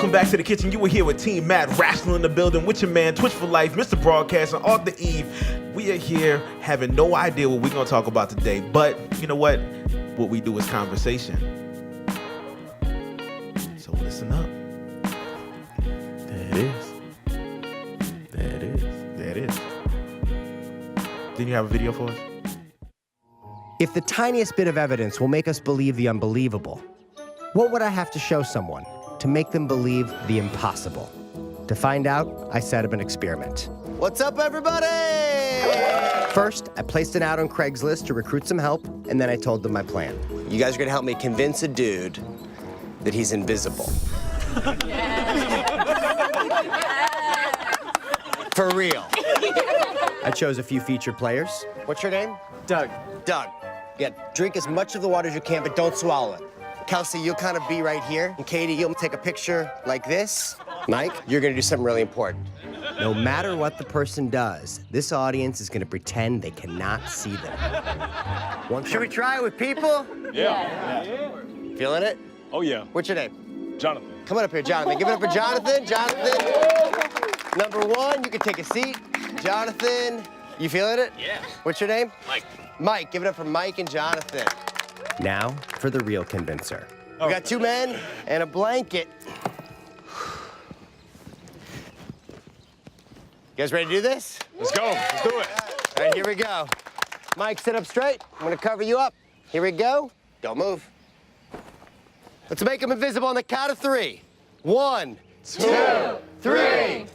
Welcome back to the kitchen. You were here with Team M.A.D, Rational in the building, with your man, Twitch for Life, MrBroadcast, and author Yves. We are here having no idea what we're going to talk about today, but you know what? What we do is conversation. So listen up. There it is. There it is. There it is. Didn't you have a video for us? If the tiniest bit of evidence will make us believe the unbelievable, what would I have to show someone to make them believe the impossible? To find out, I set up an experiment. What's up, everybody? First, I placed an ad on Craigslist to recruit some help, and then I told them my plan. You guys are gonna help me convince a dude that he's invisible. For real. I chose a few featured players. What's your name? Doug. Doug. Yeah, drink as much of the water as you can, but don't swallow it. Kelsey, you'll kind of be right here. And Katie, you'll take a picture like this. Mike, you're gonna do something really important. No matter what the person does, this audience is gonna pretend they cannot see them. Should we try it with people? Yeah. Feeling it? Oh, yeah. What's your name? Jonathan. Come on up here, Jonathan. Give it up for Jonathan. Jonathan. Number one, you can take a seat. Jonathan, you feeling it? Yeah. What's your name? Mike. Mike, give it up for Mike and Jonathan. Now for the real convincer. We got two men and a blanket. You guys ready to do this? Let's go. Let's do it. All right, here we go. Mike, sit up straight. I'm gonna cover you up. Here we go. Don't move. Let's make him invisible on the count of three. 1, 2, 3.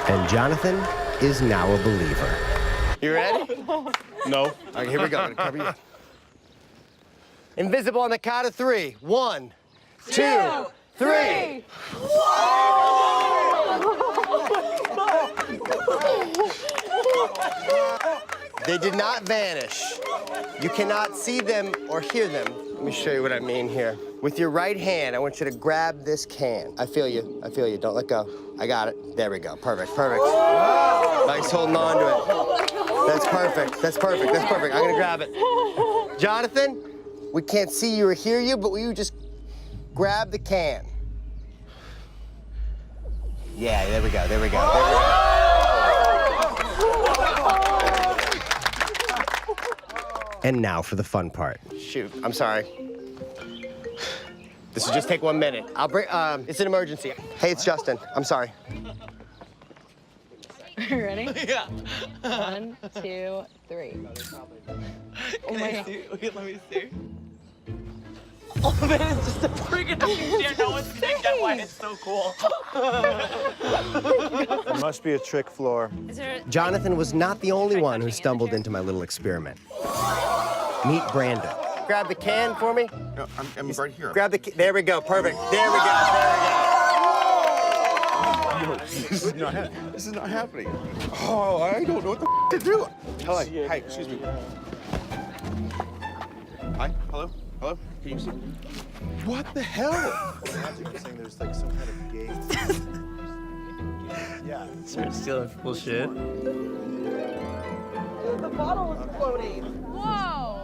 And Jonathan is now a believer. You ready? No. Okay, here we go. I'm gonna cover you up. Invisible on the count of three. 1, 2, 3. They did not vanish. You cannot see them or hear them. Let me show you what I mean here. With your right hand, I want you to grab this can. I feel you. I feel you. Don't let go. I got it. There we go. Perfect. Perfect. Mike's holding on to it. That's perfect. That's perfect. That's perfect. I'm gonna grab it. Jonathan, we can't see you or hear you, but will you just grab the can? Yeah, there we go. There we go. There we go. And now for the fun part. Shoot, I'm sorry. This will just take 1 minute. I'll bring, it's an emergency. Hey, it's Justin. I'm sorry. Ready? Yeah. 1, 2, 3. Oh my God. Wait, let me see. Oh man, it's just a freaking amazing. No one's gonna get why it's so cool. It must be a trick floor. Jonathan was not the only one who stumbled into my little experiment. Meet Brandon. Grab the can for me. No, I'm right here. Grab the can. There we go. Perfect. There we go. There we go. This is not happening. Oh, I don't know what the to do. Hello. Hi, excuse me. Hi. Hello. Hello. Can you see? What the hell? You're saying there's like some kind of gate. Yeah. Start stealing people's shit. The bottle was floating. Whoa.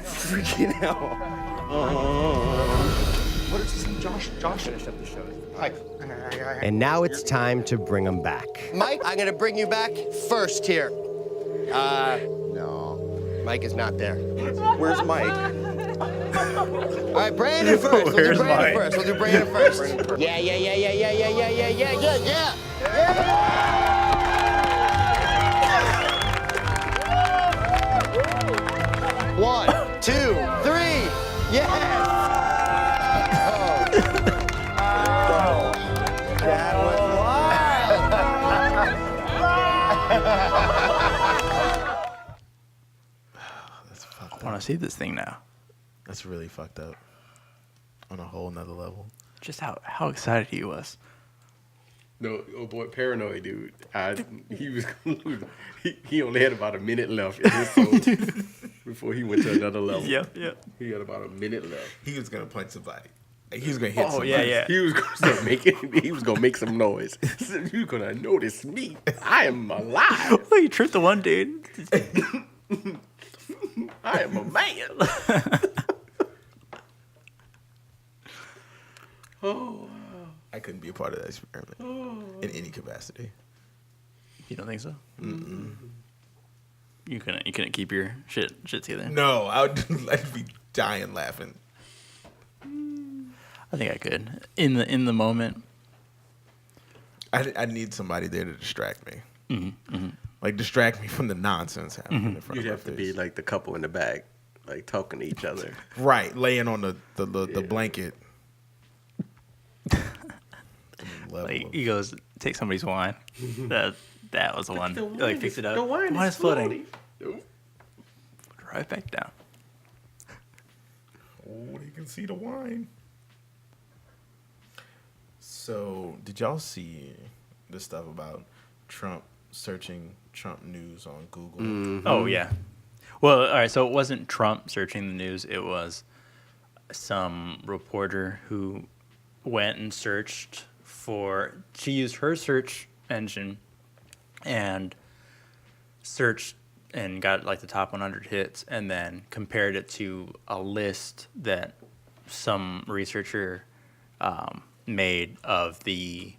Freaking hell. What is this? Josh finished up the show. Hi. And now it's time to bring him back. Mike, I'm gonna bring you back first here. No. Mike is not there. Where's Mike? All right, Brandon first. We'll do Brandon first. We'll do Brandon first. Yeah. 1, 2, 3. Yes. Oh. That was That's fucked I up. want to see this thing now. That's really fucked up. On a whole nother level. Just how excited he was. No, oh boy, paranoid dude. He was he only had about a minute left in his soul before he went to another level. Yep. He had about a minute left. He was gonna punch somebody. He was gonna hit. Oh, somebody. yeah. He was gonna start making. He was gonna make some noise. You're gonna notice me. I am alive. Well, you tripped the one dude. I am a man. I couldn't be a part of that experiment in any capacity. You don't think so? Mm-mm. You couldn't keep your shit together. No, I'd be dying laughing. I think I could. In the moment. I need somebody there to distract me. Like distract me from the nonsense happening in front You'd of my have to be face. like the couple in the back, like talking to each other. Right, laying on the blanket. Like he goes, take somebody's wine. That was the one. Like fix it up. The wine is floating. Nope. Right back down. Oh, you can see the wine. So, did y'all see the stuff about Trump searching Trump news on Google? Oh yeah. Well, all right. So it wasn't Trump searching the news. It was some reporter who went and searched for. She used her search engine and searched and got like the top 100 hits, and then compared it to a list that some researcher made of the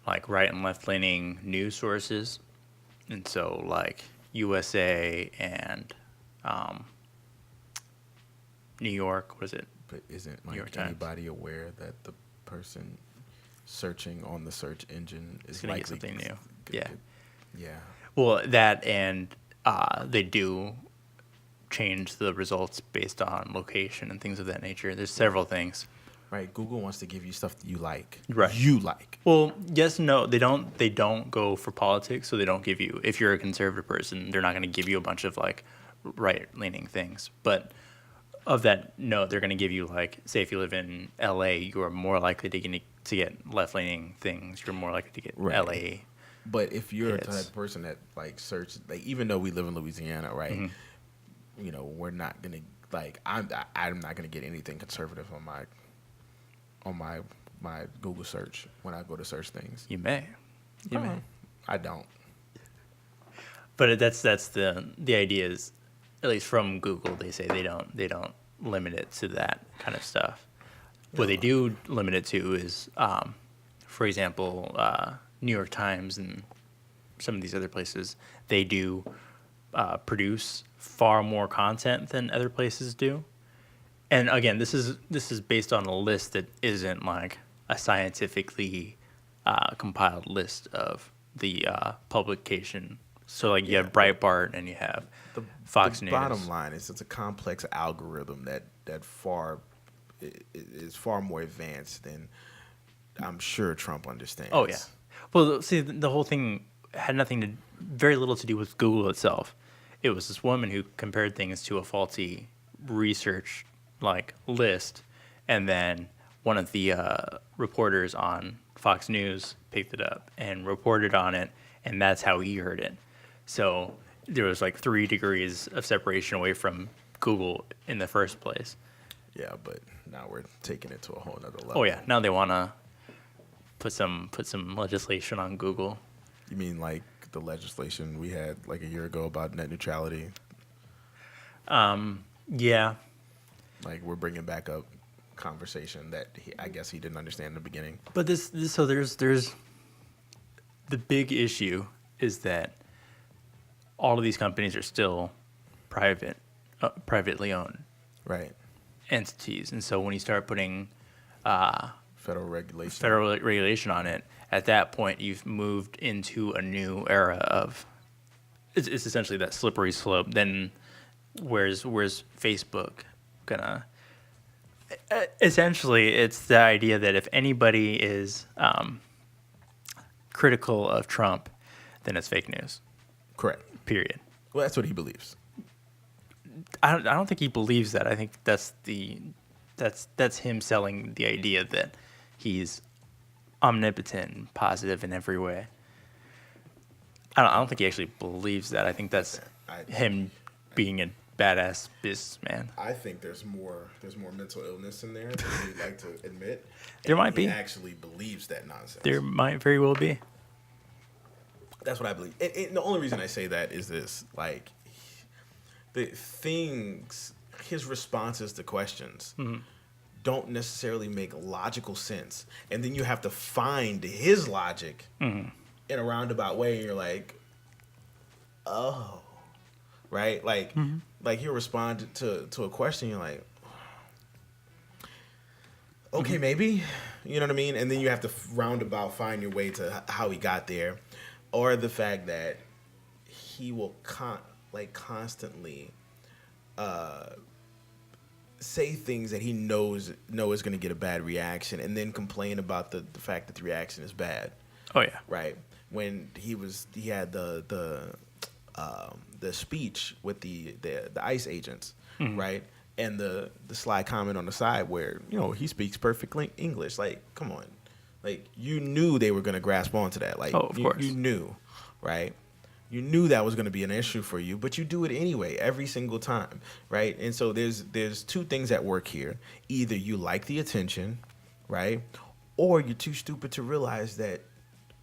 like right and left leaning news sources. And so like USA and New York, what is it? But isn't New York like Times. anybody aware that the person searching on the search engine is Gonna likely get something new. gonna Yeah. get- yeah. Well, that and they do change the results based on location and things of that nature. There's several things. Right. Google wants to give you stuff that you like. Right. You like. Well, yes and no. They don't go for politics, so they don't give you, if you're a conservative person, they're not going to give you a bunch of like right-leaning things. But of that note, they're going to give you like, say if you live in LA, you are more likely to get left-leaning things. You're more likely to get Right. LA. But if you're the Yes. type of person that like search, like even though we live in Louisiana, right? You know, we're not gonna like I'm not gonna get anything conservative on my Google search when I go to search things. You may. You may. I don't. But that's the idea is, at least from Google, they say they don't limit it to that kind of stuff. What they do limit it to is, for example, New York Times and some of these other places, they do produce far more content than other places do. And again, this is based on a list that isn't like a scientifically compiled list of the publication. So like you have Breitbart and you have Fox News. Bottom line is it's a complex algorithm that is far more advanced than I'm sure Trump understands. Oh yeah. Well, see, the whole thing had very little to do with Google itself. It was this woman who compared things to a faulty research like list, and then one of the reporters on Fox News picked it up and reported on it, and that's how he heard it. So there was like 3 degrees of separation away from Google in the first place. Yeah, but now we're taking it to a whole nother level. Oh yeah, now they want to put some legislation on Google. You mean like the legislation we had like a year ago about net neutrality? Yeah. Like we're bringing back up conversation that I guess he didn't understand in the beginning. But there's the big issue is that all of these companies are still privately owned Right. entities, and so when you start putting Federal regulation. federal regulation on it, at that point you've moved into a new era of it's essentially that slippery slope. Then where's Facebook gonna? Essentially, it's the idea that if anybody is critical of Trump, then it's fake news. Correct. Period. Well, that's what he believes. I don't think he believes that. I think that's him selling the idea that he's omnipotent and positive in every way. I don't think he actually believes that. I think that's him being a badass businessman. I think there's more mental illness in there than we'd like to admit. There And might be. He actually believes that nonsense. There might very well be. That's what I believe. And the only reason I say that is this: like, his responses to questions don't necessarily make logical sense, and then you have to find his logic in a roundabout way. And you're like, oh, right? Like, like he'll respond to a question. You're like, okay, maybe, you know what I mean? And then you have to roundabout find your way to how he got there, or the fact that he will constantly say things that he knows is going to get a bad reaction, and then complain about the fact that the reaction is bad. Oh yeah. Right. When he had the speech with the ICE agents, right? And the sly comment on the side where, you know, he speaks perfectly English. Like, come on. Like, you knew they were going to grasp onto that. Like, of course. You knew, right? You knew that was going to be an issue for you, but you do it anyway every single time, right? And so there's two things at work here. Either you like the attention, right? Or you're too stupid to realize that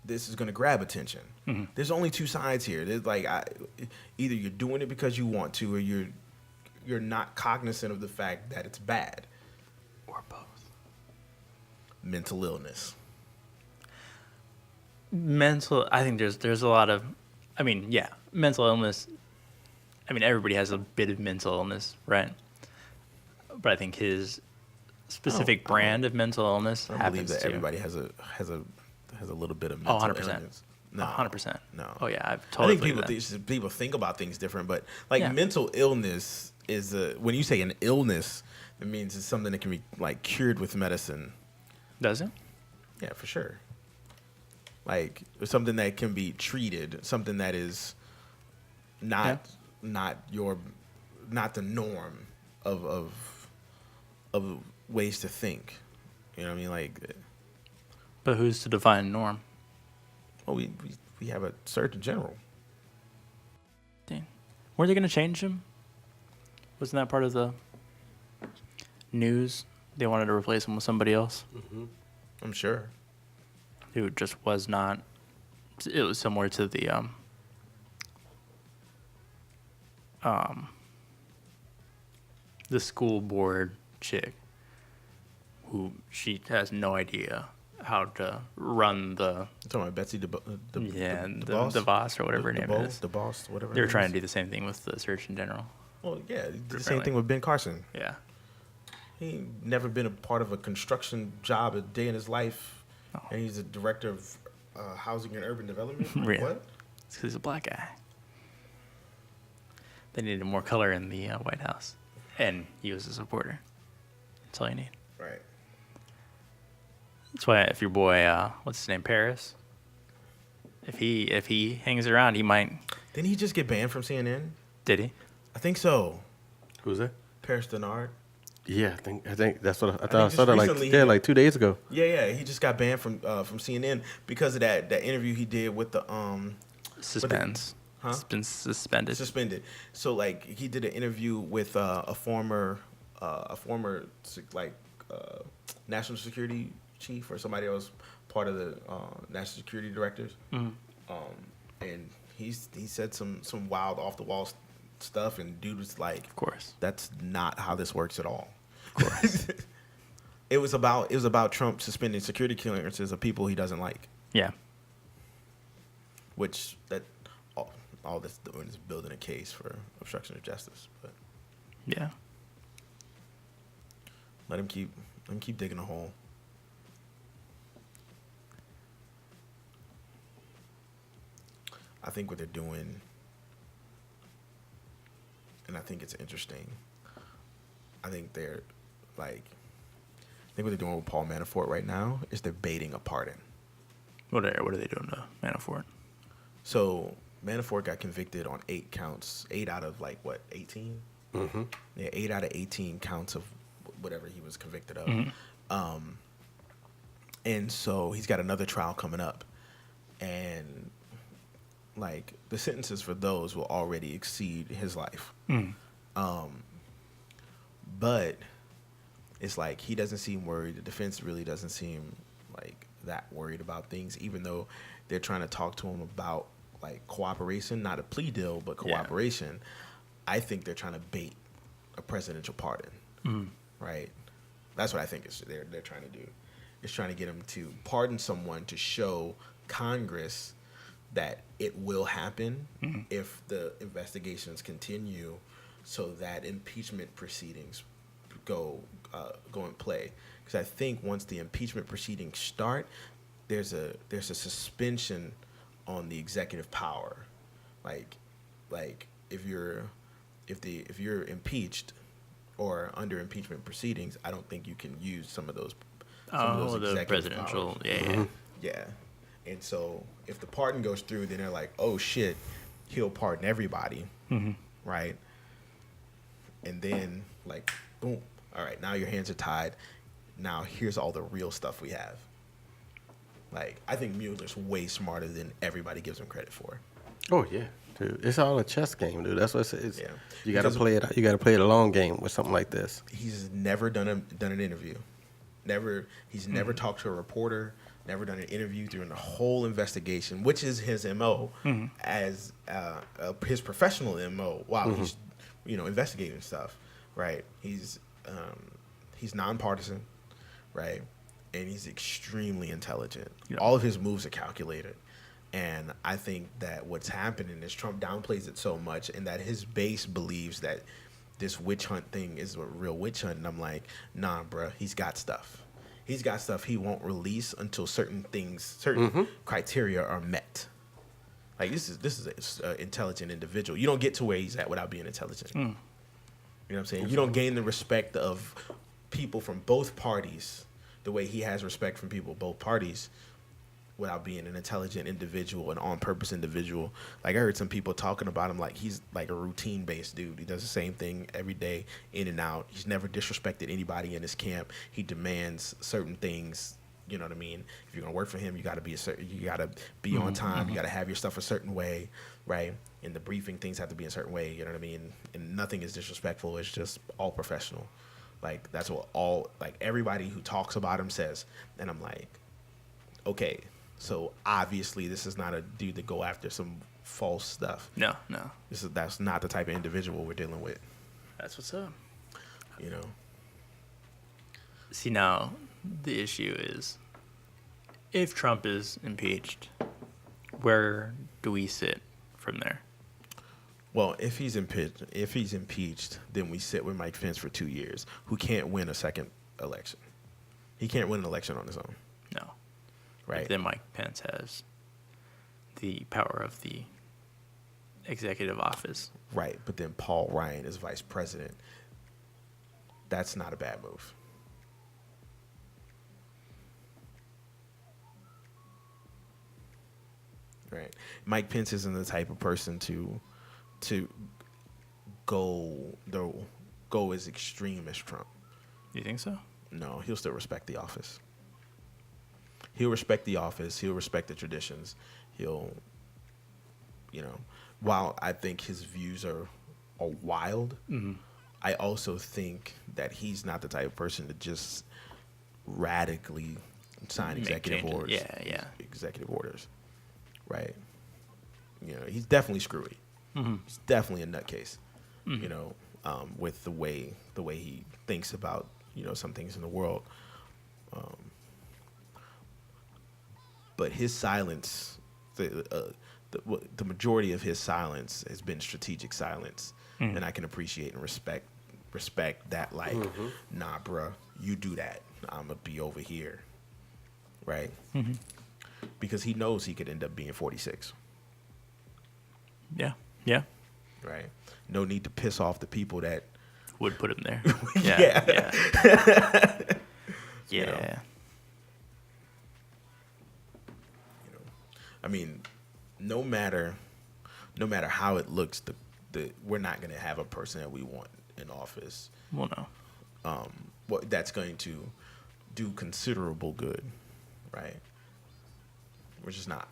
this is going to grab attention. There's only two sides here. There's like either you're doing it because you want to, or you're not cognizant of the fact that it's bad. Or both. Mental illness. I think there's a lot of, I mean, yeah, mental illness. I mean, everybody has a bit of mental illness, right? But I think his specific brand of mental illness I happens believe that to everybody has a little bit of mental 100%. illness. No, 100%. No. Oh yeah, I've totally. I think people think about things different, but like Yeah. mental illness is when you say an illness, it means it's something that can be like cured with medicine. Does it? Yeah, for sure. Like something that can be treated, something that is not the norm of ways to think. You know what I mean? Like, But who's to define norm? well, we have a Surgeon General. Dang. Were they going to change him? Wasn't that part of the news? They wanted to replace him with somebody else I'm sure. who just was not. It was similar to the school board chick, who she has no idea how to run the You're talking about Betsy the boss or whatever her name is. The boss, whatever. They were her trying name to do the same thing with the Surgeon General. Well, yeah, did the same Apparently. thing with Ben Carson. Yeah. He ain't never been a part of a construction job a day in his life, and he's a director of housing and urban development. Like, Yeah. what? It's because he's a black guy. They needed more color in the White House, and he was a supporter. That's all you need. Right. That's why if your boy, what's his name, Paris, if he hangs around, he might. Didn't he just get banned from CNN? Did he? I think so. Who's that? Paris Denard. Yeah, I think that's what I think thought. I just saw that recently like 2 days ago. Yeah, he just got banned from CNN because of that interview he did with the Suspends. Huh? It's been suspended. suspended. So like he did an interview with a former national security chief or somebody else part of the national security directors. And he said some wild off the wall stuff, and dude was like, Of course. that's not how this works at all. Of course. It was about Trump suspending security clearances of people he doesn't like, Yeah. which that all that's doing is building a case for obstruction of justice. But Yeah. let him keep digging a hole. I think what they're doing, and I think it's interesting. I think what they're doing with Paul Manafort right now is they're baiting a pardon. What are they doing to Manafort? So Manafort got convicted on 8 counts, 8 out of 18? Mm-hmm. Yeah, 8 out of 18 counts of whatever he was convicted of. And so he's got another trial coming up. And the sentences for those will already exceed his life. But it's like he doesn't seem worried. The defense really doesn't seem like that worried about things, even though they're trying to talk to him about like cooperation, not a plea deal, but cooperation. I think they're trying to bait a presidential pardon, right? That's what I think they're trying to do. It's trying to get him to pardon someone to show Congress that it will happen if the investigations continue, so that impeachment proceedings go in play. Because I think once the impeachment proceedings start, there's a suspension on the executive power. Like if you're impeached or under impeachment proceedings, I don't think you can use some of those the presidential powers. Yeah. And so if the pardon goes through, then they're like, oh shit, he'll pardon everybody, right? And then like, boom, all right, now your hands are tied. Now here's all the real stuff we have. Like, I think Mueller's way smarter than everybody gives him credit for. Oh yeah, dude, it's all a chess game, dude. That's what it is. Yeah. You got to play it. You got to play it a long game with something like this. He's never done an interview. He's never talked to a reporter. Never done an interview during the whole investigation, which is his MO as his professional MO while he's investigating stuff, right? He's nonpartisan, right? And he's extremely intelligent. Yeah. All of his moves are calculated. And I think that what's happening is Trump downplays it so much, and that his base believes that this witch hunt thing is a real witch hunt. And I'm like, nah, bruh, he's got stuff. He's got stuff he won't release until certain criteria are met. Like this is an intelligent individual. You don't get to where he's at without being intelligent. You know what I'm saying? You don't gain the respect of people from both parties the way he has respect from people both parties without being an intelligent individual, an on-purpose individual. Like I heard some people talking about him like he's like a routine-based dude. He does the same thing every day, in and out. He's never disrespected anybody in his camp. He demands certain things. You know what I mean? If you're gonna work for him, you gotta be on time. You gotta have your stuff a certain way, right? In the briefing, things have to be a certain way. You know what I mean? And nothing is disrespectful. It's just all professional. Like that's what everybody who talks about him says. And I'm like, okay. So obviously, this is not a dude to go after some false stuff. No. That's not the type of individual we're dealing with. That's what's up. You know. See, now the issue is, if Trump is impeached, where do we sit from there? Well, if he's impeached, then we sit with Mike Pence for 2 years, who can't win a second election. He can't win an election on his own. No. Right. But then Mike Pence has the power of the executive office. Right. But then Paul Ryan is vice president. That's not a bad move. Right. Mike Pence isn't the type of person to go as extreme as Trump. You think so? No, he'll still respect the office. He'll respect the office. He'll respect the traditions. He'll, while I think his views are wild, I also think that he's not the type of person to just radically sign executive orders. Yeah. Executive orders, right? He's definitely screwy. He's definitely a nutcase. With the way he thinks about some things in the world. But his silence, the majority of his silence has been strategic silence, and I can appreciate and respect that. Like, nah, bruh, you do that, I'm gonna be over here, right? Because he knows he could end up being 46. Yeah. Right. No need to piss off the people that would put him there. Yeah. I mean, no matter how it looks, we're not going to have a person that we want in office. Well, no. That's going to do considerable good, right? We're just not.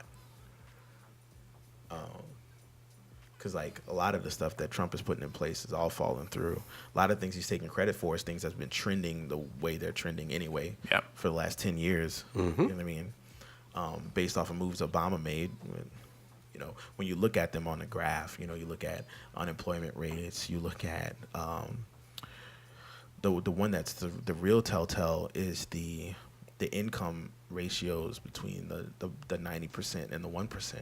because like a lot of the stuff that Trump is putting in place is all falling through. A lot of things he's taking credit for is things that's been trending the way they're trending anyway for the last 10 years. You know what I mean? Based off of moves Obama made. You know, when you look at them on the graph, you know, you look at unemployment rates, you look at the one that's the real telltale is the income ratios between the 90% and the 1%,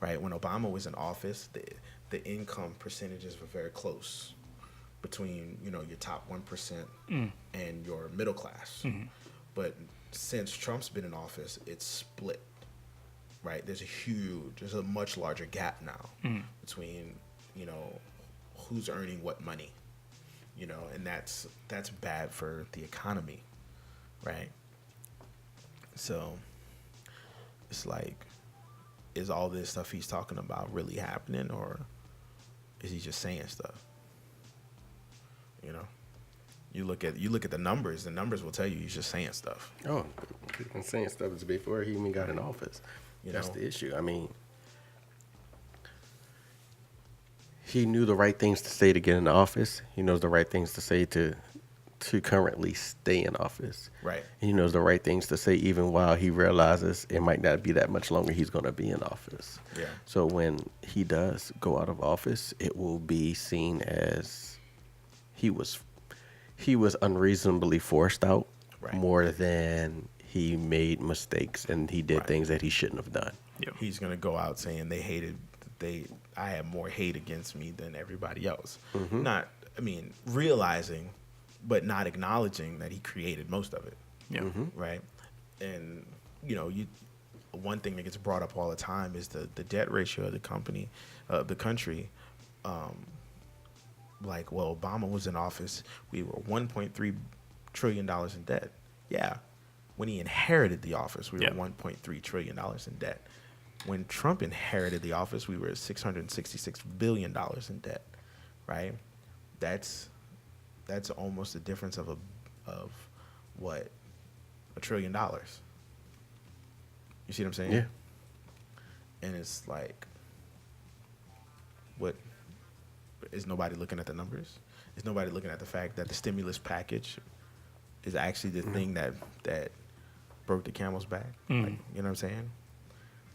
right? When Obama was in office, the income percentages were very close between, you know, your top 1% and your middle class. But since Trump's been in office, it's split, right? There's a much larger gap now between, you know, who's earning what money, you know, and that's bad for the economy, right? So it's like, is all this stuff he's talking about really happening, or is he just saying stuff? You know, you look at the numbers. The numbers will tell you he's just saying stuff. Oh, he's been saying stuff before he even got in office. That's the issue. I mean, he knew the right things to say to get in office. He knows the right things to say to currently stay in office. Right. He knows the right things to say even while he realizes it might not be that much longer he's going to be in office. Yeah. So when he does go out of office, it will be seen as he was unreasonably forced out more than he made mistakes and he did things that he shouldn't have done. Yep. He's going to go out saying I had more hate against me than everybody else. Not, I mean, realizing, but not acknowledging that he created most of it. Yeah. Right. And, you know, one thing that gets brought up all the time is the debt ratio of the country. Like, well, Obama was in office, we were $1.3 trillion in debt. Yeah. When he inherited the office, we were $1.3 trillion in debt. When Trump inherited the office, we were at $666 billion in debt, right? That's almost the difference of what, $1 trillion. You see what I'm saying? Yeah. And it's like, what? Is nobody looking at the numbers? Is nobody looking at the fact that the stimulus package is actually the thing that broke the camel's back? Like, you know what I'm saying?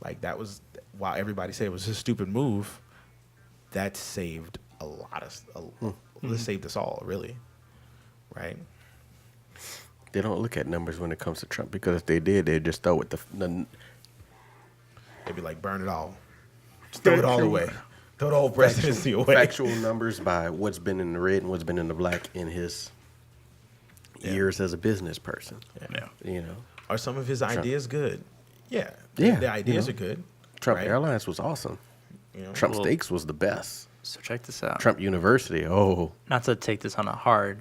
Like, that was, while everybody said it was a stupid move, that saved a lot of, that saved us all, really, right? They don't look at numbers when it comes to Trump, because if they did, they'd just throw it They'd be like, burn it all. Just throw it all away. Throw the whole presidency away. Factual numbers by what's been in the red and what's been in the black in his years as a business person. Yeah. You know, Are some of his ideas good? Yeah. Yeah, The ideas you are good. Trump right? Airlines was awesome. You know? Trump Steaks was the best. So check this out. Trump University, Not to take this on a hard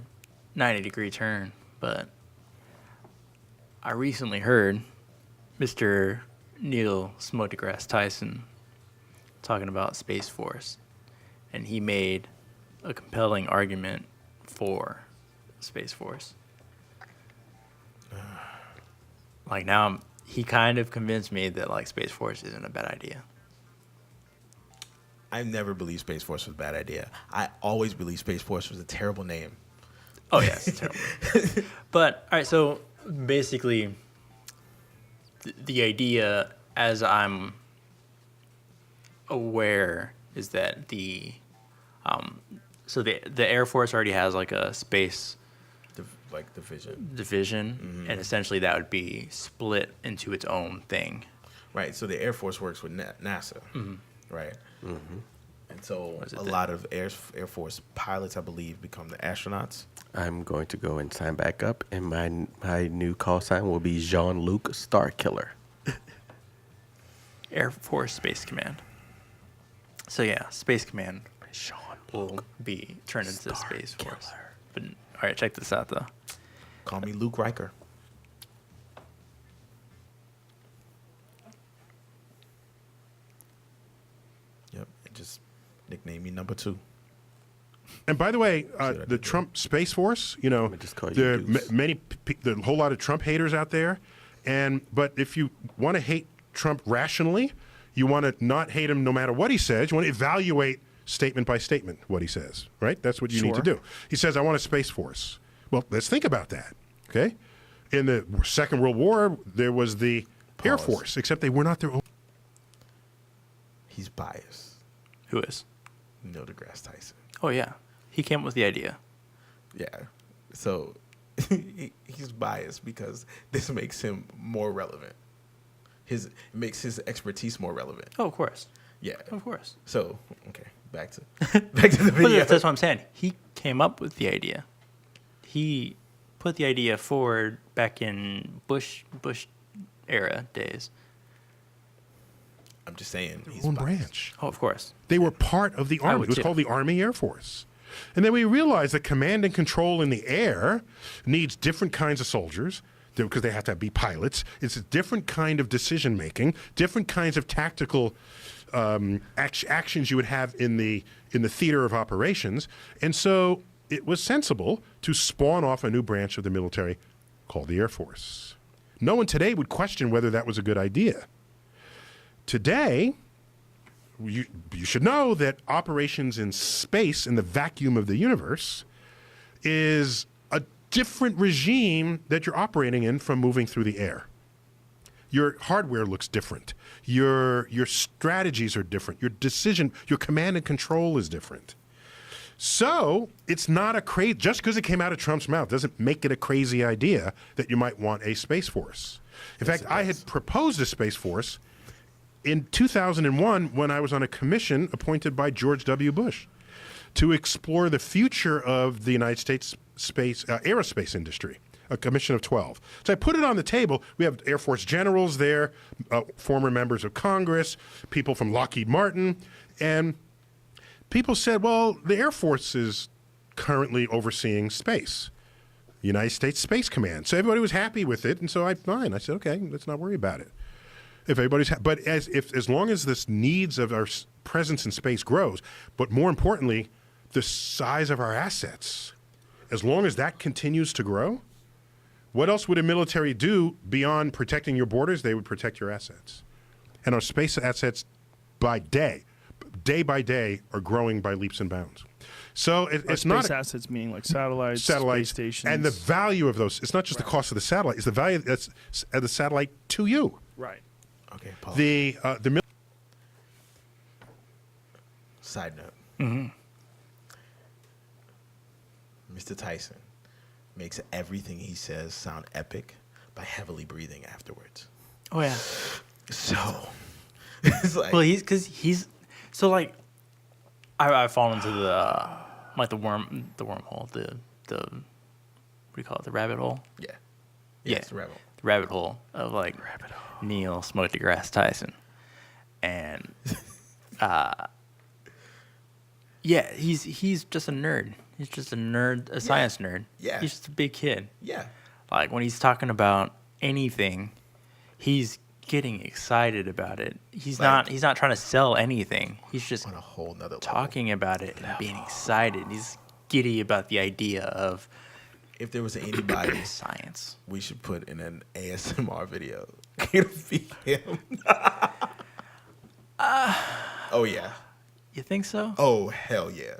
90-degree turn, but I recently heard Mr. Neil Smoke deGrasse Tyson talking about Space Force, and he made a compelling argument for Space Force. Like, now he kind of convinced me that, like, Space Force isn't a bad idea. I never believed Space Force was a bad idea. I always believed Space Force was a terrible name. Oh, yeah, it's terrible. But, all right, so basically, the idea, as I'm aware, is that the Air Force already has, like, a space division, and essentially that would be split into its own thing. Right, so the Air Force works with NASA, right? And so a lot of Air Force pilots, I believe, become the astronauts. I'm going to go and sign back up, and my new call sign will be Jean-Luc Starkiller. Air Force Space Command. So yeah, Space Command will be turned into Space Force. But all right, check this out though. Call me Luke Riker. Yep, and just nickname me number 2. And by the way, the Trump Space Force, you know, there are a whole lot of Trump haters out there. But if you want to hate Trump rationally, you want to not hate him no matter what he says. You want to evaluate statement by statement what he says, right? That's what you need to do. He says, I want a Space Force. Well, let's think about that, okay? In the Second World War, there was the Air Force, except they were not their own. He's biased. Who is? Neil deGrasse Tyson. Oh, yeah. He came up with the idea. Yeah. So he's biased because this makes him more relevant. It makes his expertise more relevant. Oh, of course. Yeah. Of course. So, okay, back to the video. But that's what I'm saying. He came up with the idea. He put the idea forward back in Bush era days. I'm just saying. He's Own biased. branch. Oh, of course. They were part of the Army. It was called the Army Air Force. And then we realized that command and control in the air needs different kinds of soldiers because they have to be pilots. It's a different kind of decision making, different kinds of tactical actions you would have in the theater of operations. And so it was sensible to spawn off a new branch of the military called the Air Force. No one today would question whether that was a good idea. Today, you should know that operations in space, in the vacuum of the universe, is a different regime that you're operating in from moving through the air. Your hardware looks different. Your strategies are different. Your command and control is different. So it's not just because it came out of Trump's mouth doesn't make it a crazy idea that you might want a Space Force. In fact, I had proposed a Space Force in 2001 when I was on a commission appointed by George W. Bush to explore the future of the United States aerospace industry, a commission of 12. So I put it on the table. We have Air Force generals there, former members of Congress, people from Lockheed Martin, and people said, well, the Air Force is currently overseeing space, United States Space Command. So everybody was happy with it, and so I said, okay, let's not worry about it. If everybody's, but as long as this needs of our presence in space grows, but more importantly, the size of our assets, as long as that continues to grow, what else would a military do beyond protecting your borders? They would protect your assets, and our space assets, day by day, are growing by leaps and bounds. So it's not space assets, meaning like satellites, space stations, and the value of those. It's not just the cost of the satellite; it's the value that's the satellite to you. Right. Okay, Paul. Side note. Mm-hmm. Mr. Tyson makes everything he says sound epic by heavily breathing afterwards. Oh, yeah. So, it's like... Well, he's... So, like, I fall into the wormhole, the what do you call it, the rabbit hole? Yeah. Yeah, It's the rabbit hole. The rabbit hole of, like, Neil Smoke deGrasse Tyson. And, yeah, he's just a nerd. He's just a nerd, a science nerd. Yeah. He's just a big kid. Yeah. Like, when he's talking about anything, he's getting excited about it. He's not trying to sell anything. He's just on a whole nother level. Talking about it and being excited. He's giddy about the idea of... If there was anybody science, we should put in an ASMR video. It'll be him. Oh, yeah. You think so? Oh, hell yeah.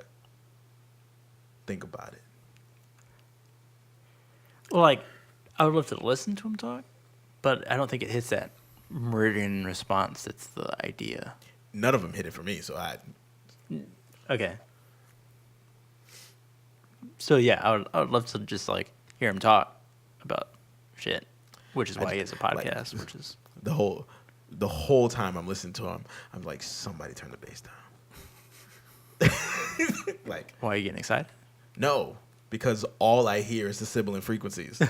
Think about it. Well, like, I would love to listen to him talk, but I don't think it hits that meridian response that's the idea. None of them hit it for me, so I... Okay. So, yeah, I would love to just, like, hear him talk about shit, which is why he has a podcast, which is... The whole time I'm listening to him, I'm like, somebody turn the bass down. Like... Why are you getting excited? No, because all I hear is the sibilant frequencies.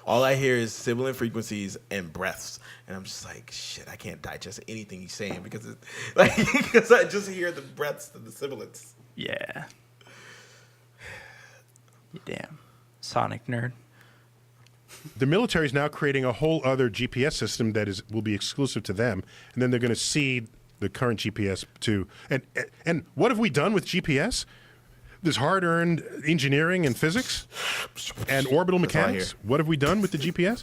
All I hear is sibilant frequencies and breaths, and I'm just like, shit, I can't digest anything he's saying because I just hear the breaths and the sibilants. Yeah. You damn sonic nerd. The military is now creating a whole other GPS system that will be exclusive to them, and then they're going to cede the current GPS to. And what have we done with GPS? This hard-earned engineering and physics and orbital mechanics. What have we done with the GPS?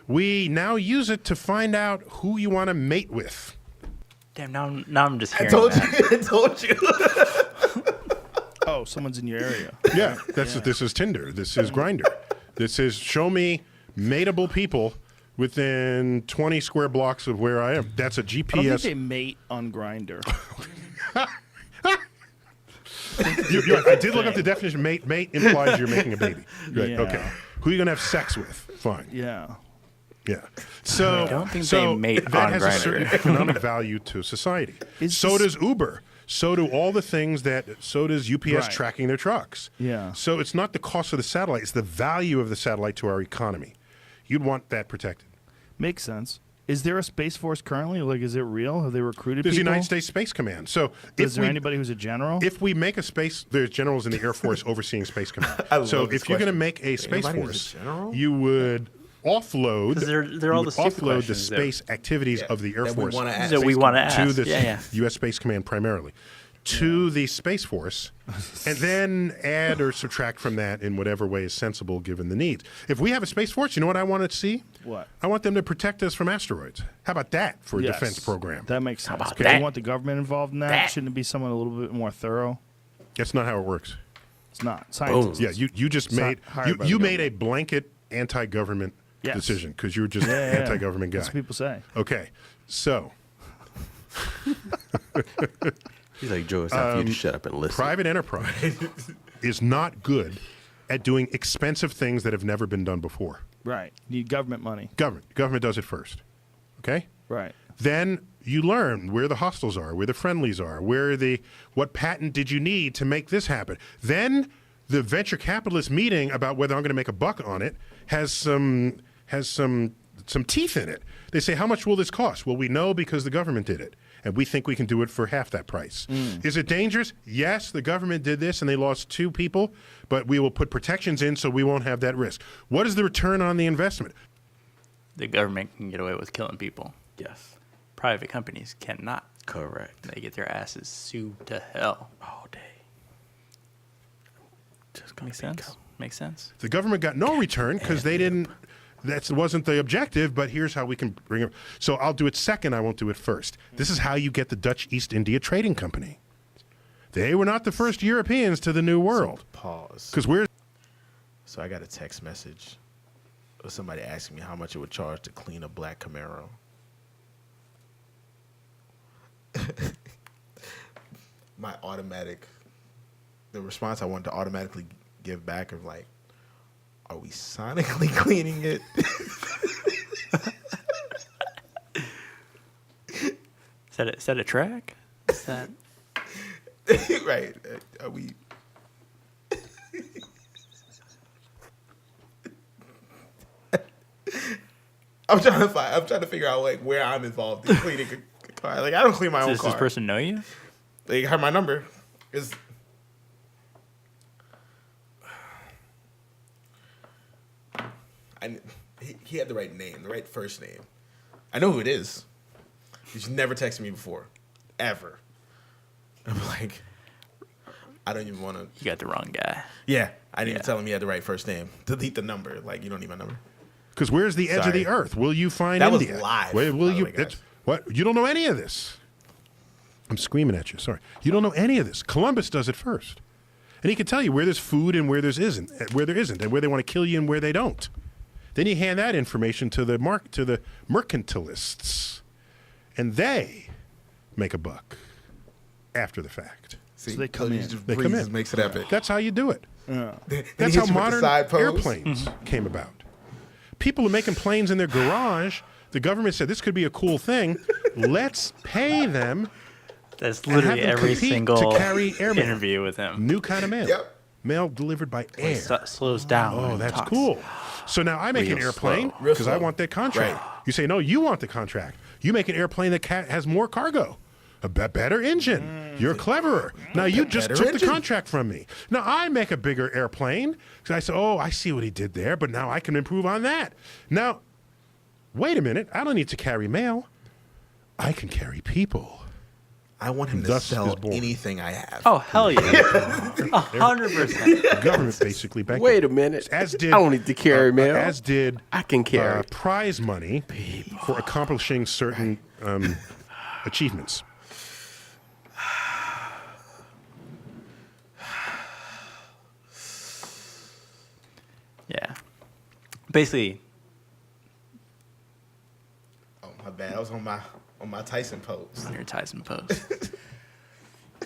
We now use it to find out who you want to mate with. Damn, now I'm just hearing I told you. Oh, someone's in your area. Yeah, this is Tinder. This is Grindr. This is show me mateable people within 20 square blocks of where I am. That's a I don't think GPS. they mate on Grindr. I did look up the definition. Mate implies you're making a baby. Right. Yeah. Okay. Who are you gonna have sex with? Fine. Yeah. Yeah. So I don't think they mate that on has a Grindr. certain economic value to society. So does Uber. So do all the things so does UPS Right. tracking their trucks. Yeah. So it's not the cost of the satellite, it's the value of the satellite to our economy. You'd want that protected. Makes sense. Is there a Space Force currently? Like, is it real? Have they recruited There's the people? United States Space Command. So Is there anybody who's a general? If we make a space, there's generals in the Air Force overseeing Space Command. So love this if you're going to question. make a Space Anybody who's Force, a general? you would offload. 'Cause they're all the stupid offload the questions that- space activities of the Air that we Force wanna ask. That we want to to ask. the Yeah. U.S. Space Command primarily, to the Space Force, and then add or subtract from that in whatever way is sensible given the needs. If we have a Space Force, you know what I want to see? What? I want them to protect us from asteroids. How about that for a Yes. defense program? That makes sense. about Do that? you want the government involved in that? That. Shouldn't it be someone a little bit more thorough? That's not how it works. It's not. Scientists. Yeah, you just It's not made hired by the you made a government. blanket anti-government Yes. decision because you're just Yeah, an yeah. anti-government guy. That's what people say. Okay, so He's like, Joe, it's time for you to shut up and listen. private enterprise is not good at doing expensive things that have never been done before. Right. Need government money. Government does it first. Okay? Right. Then you learn where the hostiles are, where the friendlies are, what patent did you need to make this happen. Then the venture capitalist meeting about whether I'm going to make a buck on it has some teeth in it. They say, how much will this cost? Well, we know because the government did it, and we think we can do it for half that price. Is it dangerous? Yes, the government did this, and they lost 2 people, but we will put protections in so we won't have that risk. What is the return on the investment? The government can get away with killing people. Yes. Private companies cannot. Correct. They get their asses sued to hell. All day. Just Makes sense? Makes sense. The government got no return because they didn't. That wasn't the objective. But here's how we can bring it. So I'll do it second. I won't do it first. This is how you get the Dutch East India Trading Company. They were not the first Europeans to the New World. Pause. Because we're. So I got a text message of somebody asking me how much it would charge to clean a black Camaro. The response I wanted to automatically give back of like, are we sonically cleaning it? Is that a track? Is that... Right. Are we? I'm trying to figure out like where I'm involved in cleaning a car. Like I don't clean my own Does car. this person know you? They have my number. Is he had the right name, the right first name. I know who it is. He's never texted me before, ever. I'm like, I don't even want to. You got the wrong guy. Yeah, I didn't even tell him he had the right first name. Delete the number. Like you don't need my number. Because where's the edge of the earth? Will you find That was India? live, Will by the you? way, guys. What? You don't know any of this. I'm screaming at you. Sorry. You don't know any of this. Columbus does it first, and he can tell you where there's food and where there isn't, and where they want to kill you and where they don't. Then you hand that information to the mercantilists, and they make a buck after the fact. See, So they come in. Just They come in. Makes it epic. That's how you do it. Then That's he how hits you with the modern side pose. airplanes came about. People are making planes in their garage. The government said this could be a cool thing. Let's pay them. That's And have literally them every compete single to carry airmail. interview with him. New kind of mail. Yep. Mail delivered by air. Slows down. when Oh, he that's talks. cool. So now I make an Real airplane slow. Real because I slow. want that contract. Right. You say, no, you want the contract. You make an airplane that has more cargo, a better engine. You're cleverer. Now you just better took the engine. contract from me. Now I make a bigger airplane because I say, oh, I see what he did there, but now I can improve on that. Now, wait a minute. I don't need to carry mail. I can carry people. I want him to Thus sell is born. anything I have. Oh, hell yeah. 100%. The government basically banked Wait it. a minute. As did I don't need to carry mail. As did I can carry prize money for accomplishing certain achievements. Yeah. Basically. Oh, my bad. I was on my Tyson pose. On your Tyson pose.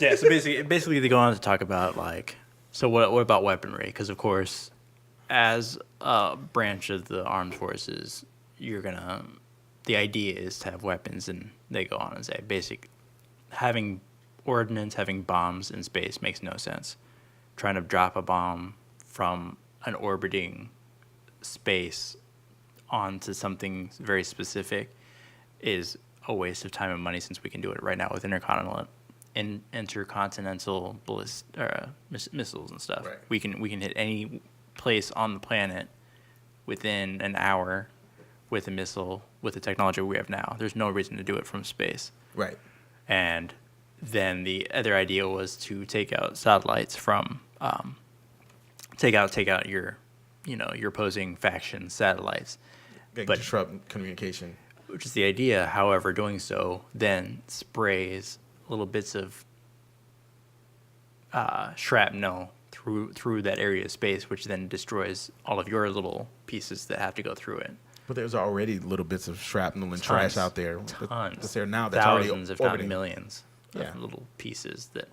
Yeah. So basically, they go on to talk about like, so what about weaponry? Because of course, as a branch of the armed forces, the idea is to have weapons, and they go on and say, having ordnance, having bombs in space makes no sense. Trying to drop a bomb from an orbiting space onto something very specific is a waste of time and money, since we can do it right now with intercontinental missiles and stuff. Right. We can hit any place on the planet within an hour with a missile with the technology we have now. There's no reason to do it from space. Right. And then the other idea was to take out satellites from take out your opposing faction satellites, But but disrupt communication. which is the idea. However, doing so then sprays little bits of shrapnel through that area of space, which then destroys all of your little pieces that have to go through it. But there's already little bits of shrapnel and trash out there. Tons. That's there now. That's Thousands, already if not orbiting. millions, Yeah. of little pieces that.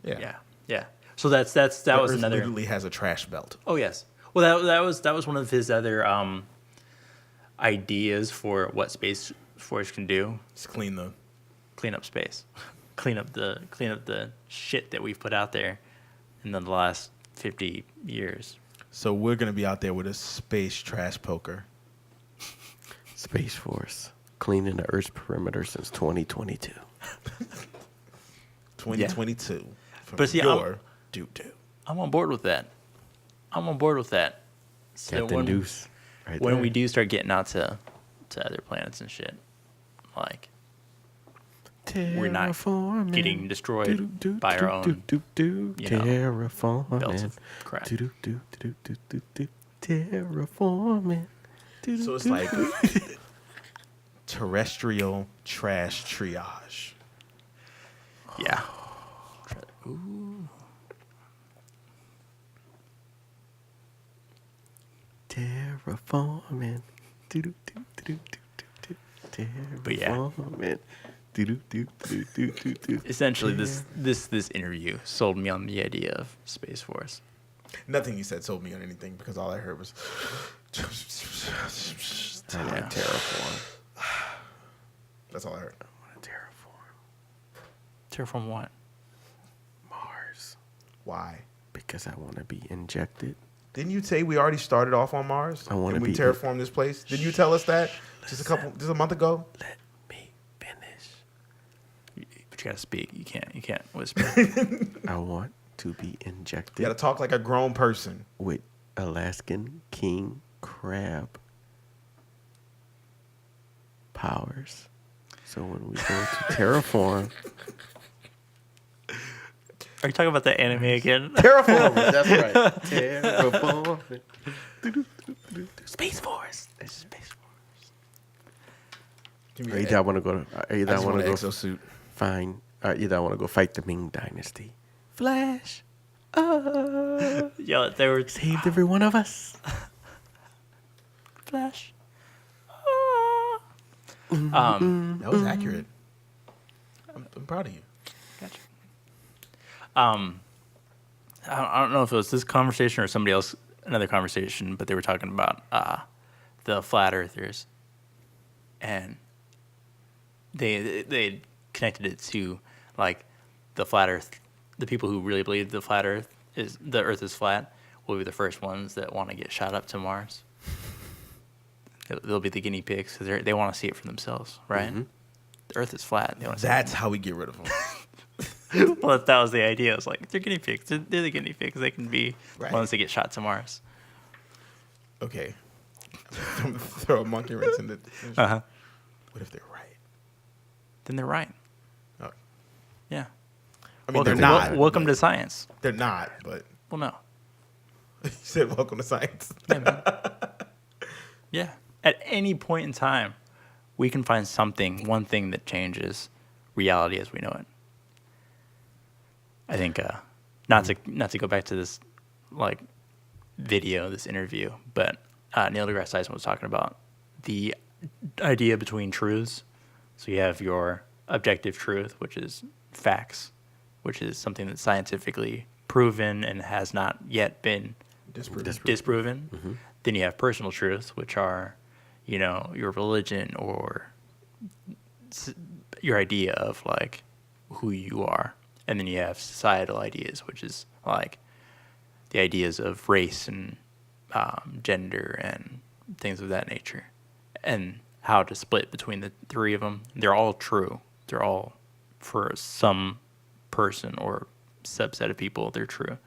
Yeah. Yeah. So that was Earth another. literally has a trash belt. Oh yes. Well, that was one of his other ideas for what Space Force can do. Just clean up space, clean up the shit that we've put out there in the last 50 years. So we're gonna be out there with a space trash poker. Space Force cleaning the Earth's perimeter since 2022. 2022. From But see, your doo-doo. I'm on board with that. So Captain Deuce. Right when there. we do start getting out to other planets and shit, like we're not Terraforming. getting destroyed by our own, terraforming. belts of crap. Terraforming. So it's like terrestrial trash triage. Yeah. Terraforming. But yeah. Terraforming. Essentially, this interview sold me on the idea of Space Force. Nothing you said sold me on anything because all I heard was terraform. That's all I heard. I want to terraform Terraform what? Mars Why? because I want to be injected. Didn't you say we already started off on Mars? I wanna and we be- terraformed this place. Didn't you tell us that just a month ago? Let me finish. But you gotta speak. You can't whisper. I want to be injected You gotta talk like a grown person. with Alaskan king crab powers. So when we go to terraform, Are you talking about the anime again? Terraform. that's right. Terraform. Space Force. It's Space Force. Give me Or an either I want to go to. Either I just want want to an go exosuit. find. Either I want to go fight the Ming Dynasty. Flash. Yeah, they were Saved every one of us. Flash. That was accurate. I'm proud of you. Gotcha. I don't know if it was this conversation or somebody else, another conversation, but they were talking about the flat earthers, and they connected it to like the flat Earth. The people who really believe the Earth is flat will be the first ones that want to get shot up to Mars. They'll be the guinea pigs because they want to see it for themselves, right? Mm-hmm. The Earth is flat. They want to see That's how we get rid of them. well, that was the idea. It was like, they're guinea pigs. They're the guinea pigs. They can be Right. ones that get shot to Mars. Okay. Throw a monkey wrench in the. Uh-huh. What if they're right? Then they're right. Oh. Yeah. I mean, Welcome, they're not. welcome but- to science. They're not, but Well, no. you said welcome to science. Yeah, man. Yeah. At any point in time, we can find something, one thing that changes reality as we know it. I think, not to go back to this, like, video, this interview, but Neil deGrasse Tyson was talking about the idea between truths. So you have your objective truth, which is facts, which is something that's scientifically proven and has not yet been disproven. Mm-hmm. Then you have personal truths, which are, your religion or your idea of like who you are. And then you have societal ideas, which is like the ideas of race and gender and things of that nature. And how to split between the three of them. They're all true. They're all, for some person or subset of people, they're true.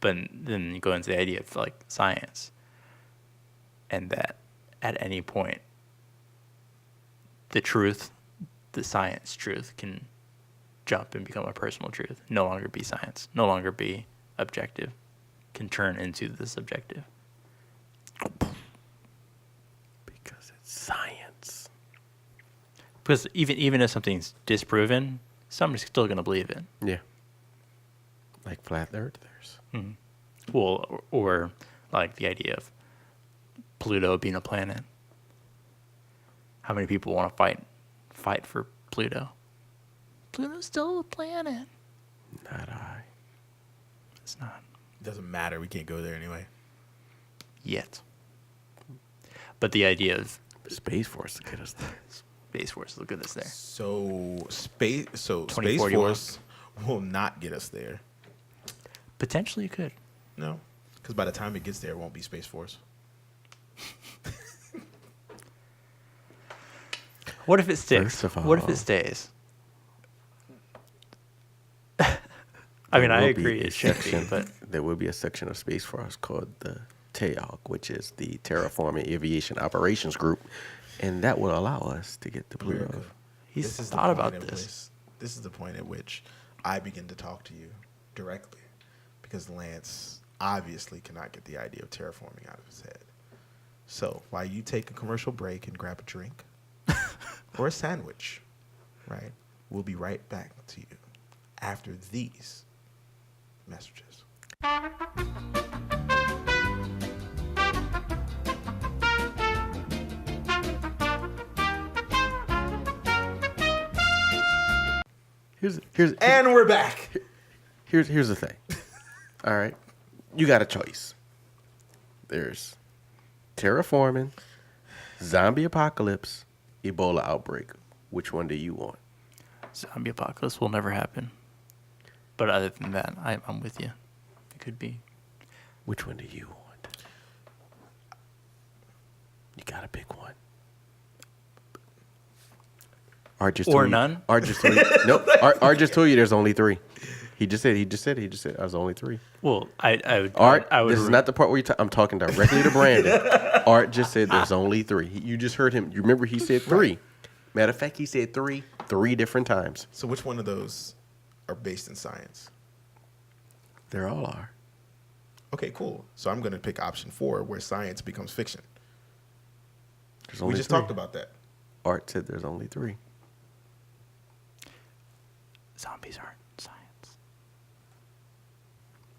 But then you go into the idea of like science, and that at any point, the truth, the science truth, can jump and become a personal truth. No longer be science. No longer be objective. Can turn into the subjective. Because it's science. Because even if something's disproven, somebody's still going to believe it. Yeah. Like flat earthers. Mm-hmm. Well, or like the idea of Pluto being a planet. How many people want to fight for Pluto? Pluto's still a planet. Not I. It's not. It doesn't matter. We can't go there anyway. Yet. But the idea of Space Force will get us there. Space Force will get us there. So Space Force will not get us there. Potentially it could. No, because by the time it gets there, it won't be Space Force. What if it sticks? First of all, what if it stays? I mean, I agree it should be, but there will be a section of Space Force called the TAOG, which is the Terraforming Aviation Operations Group, and that will allow us to get to Pluto. He's thought about this. This is the point at which I begin to talk to you directly, because Lance obviously cannot get the idea of terraforming out of his head. So while you take a commercial break and grab a drink or a sandwich, right, we'll be right back to you after these messages. And we're back. Here's the thing. All right. You got a choice. There's terraforming, zombie apocalypse, Ebola outbreak. Which one do you want? Zombie apocalypse will never happen. But other than that, I'm with you. It could be. Which one do you want? You gotta pick one. Art just or told none? You, Art just told you. Nope. Art just told you there's only three. He just said I was only three. Well, I would. Art, I would this is not the part where I'm talking directly to Brandon. Art just said there's only three. You just heard him. You remember he said three. Right. Matter of fact, he said three different times. So which one of those are based in science? They all are. Okay, cool. So I'm going to pick option 4, where science becomes fiction. We just talked about that. Art said there's only three. Zombies aren't science.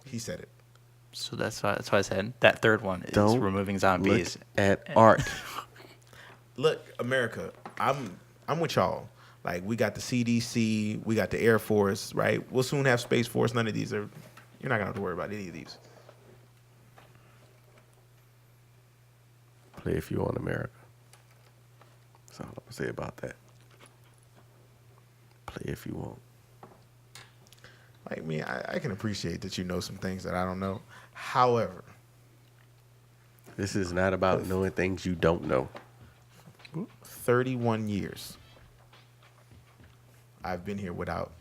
He said it. So that's why I said that third one is removing zombies. Look at Art. Look, America, I'm with y'all. Like, we got the CDC, we got the Air Force, right? We'll soon have Space Force. None of these are, you're not going to have to worry about any of these. Play if you want, America. That's all I'm going to say about that. Play if you want. Like me, I can appreciate that you know some things that I don't know. However, this is not about knowing things you don't know. 31 years. I've been here without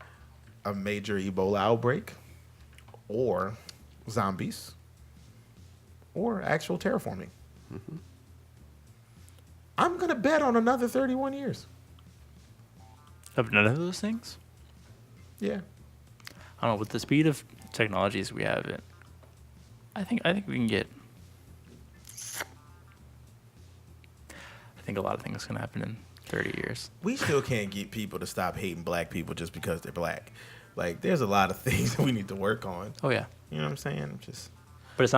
a major Ebola outbreak or zombies or actual terraforming. Mm-hmm. I'm going to bet on another 31 years. Of none of those things? Yeah. I don't know. With the speed of technologies we have, I think we can get. I think a lot of things can happen in 30 years. We still can't get people to stop hating black people just because they're black. Like, there's a lot of things that we need to work on. Oh yeah. You know what I'm saying? Just But it's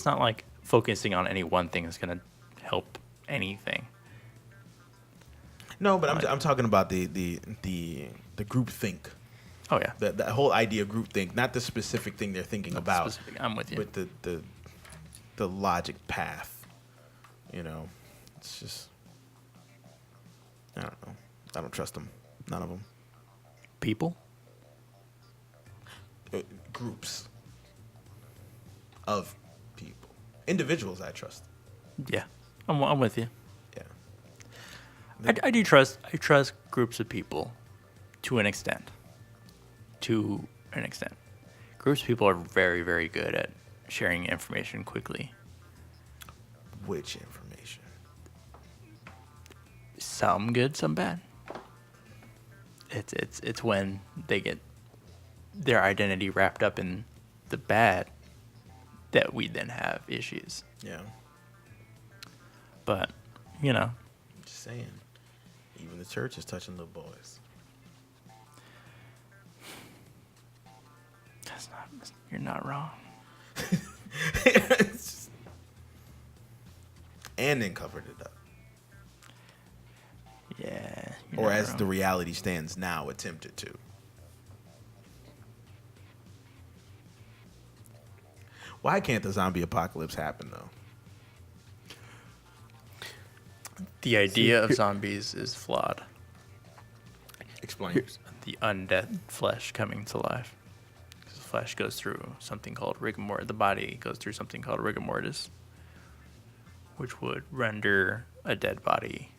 not like focusing on any one thing is going to help anything. No, but I'm talking about the group think. Oh yeah. The whole idea of group think, not the specific thing they're thinking about. I'm with you. But the logic path. You know, it's just I don't know. I don't trust them. None of them. People? Groups of people. Individuals I trust. Yeah. I'm with you. Yeah. I do trust groups of people to an extent. Groups of people are very, very good at sharing information quickly. Which information? Some good, some bad. It's when they get their identity wrapped up in the bad that we then have issues. Yeah. But, you know. Just saying. Even the church is touching little boys. You're not wrong. And then covered it up. Yeah. Or as the reality stands now, attempted to. Why can't the zombie apocalypse happen, though? The idea of zombies is flawed. Explain. The undead flesh coming to life. The flesh goes through something called rigor mortis. The body goes through something called rigor mortis, which would render a dead body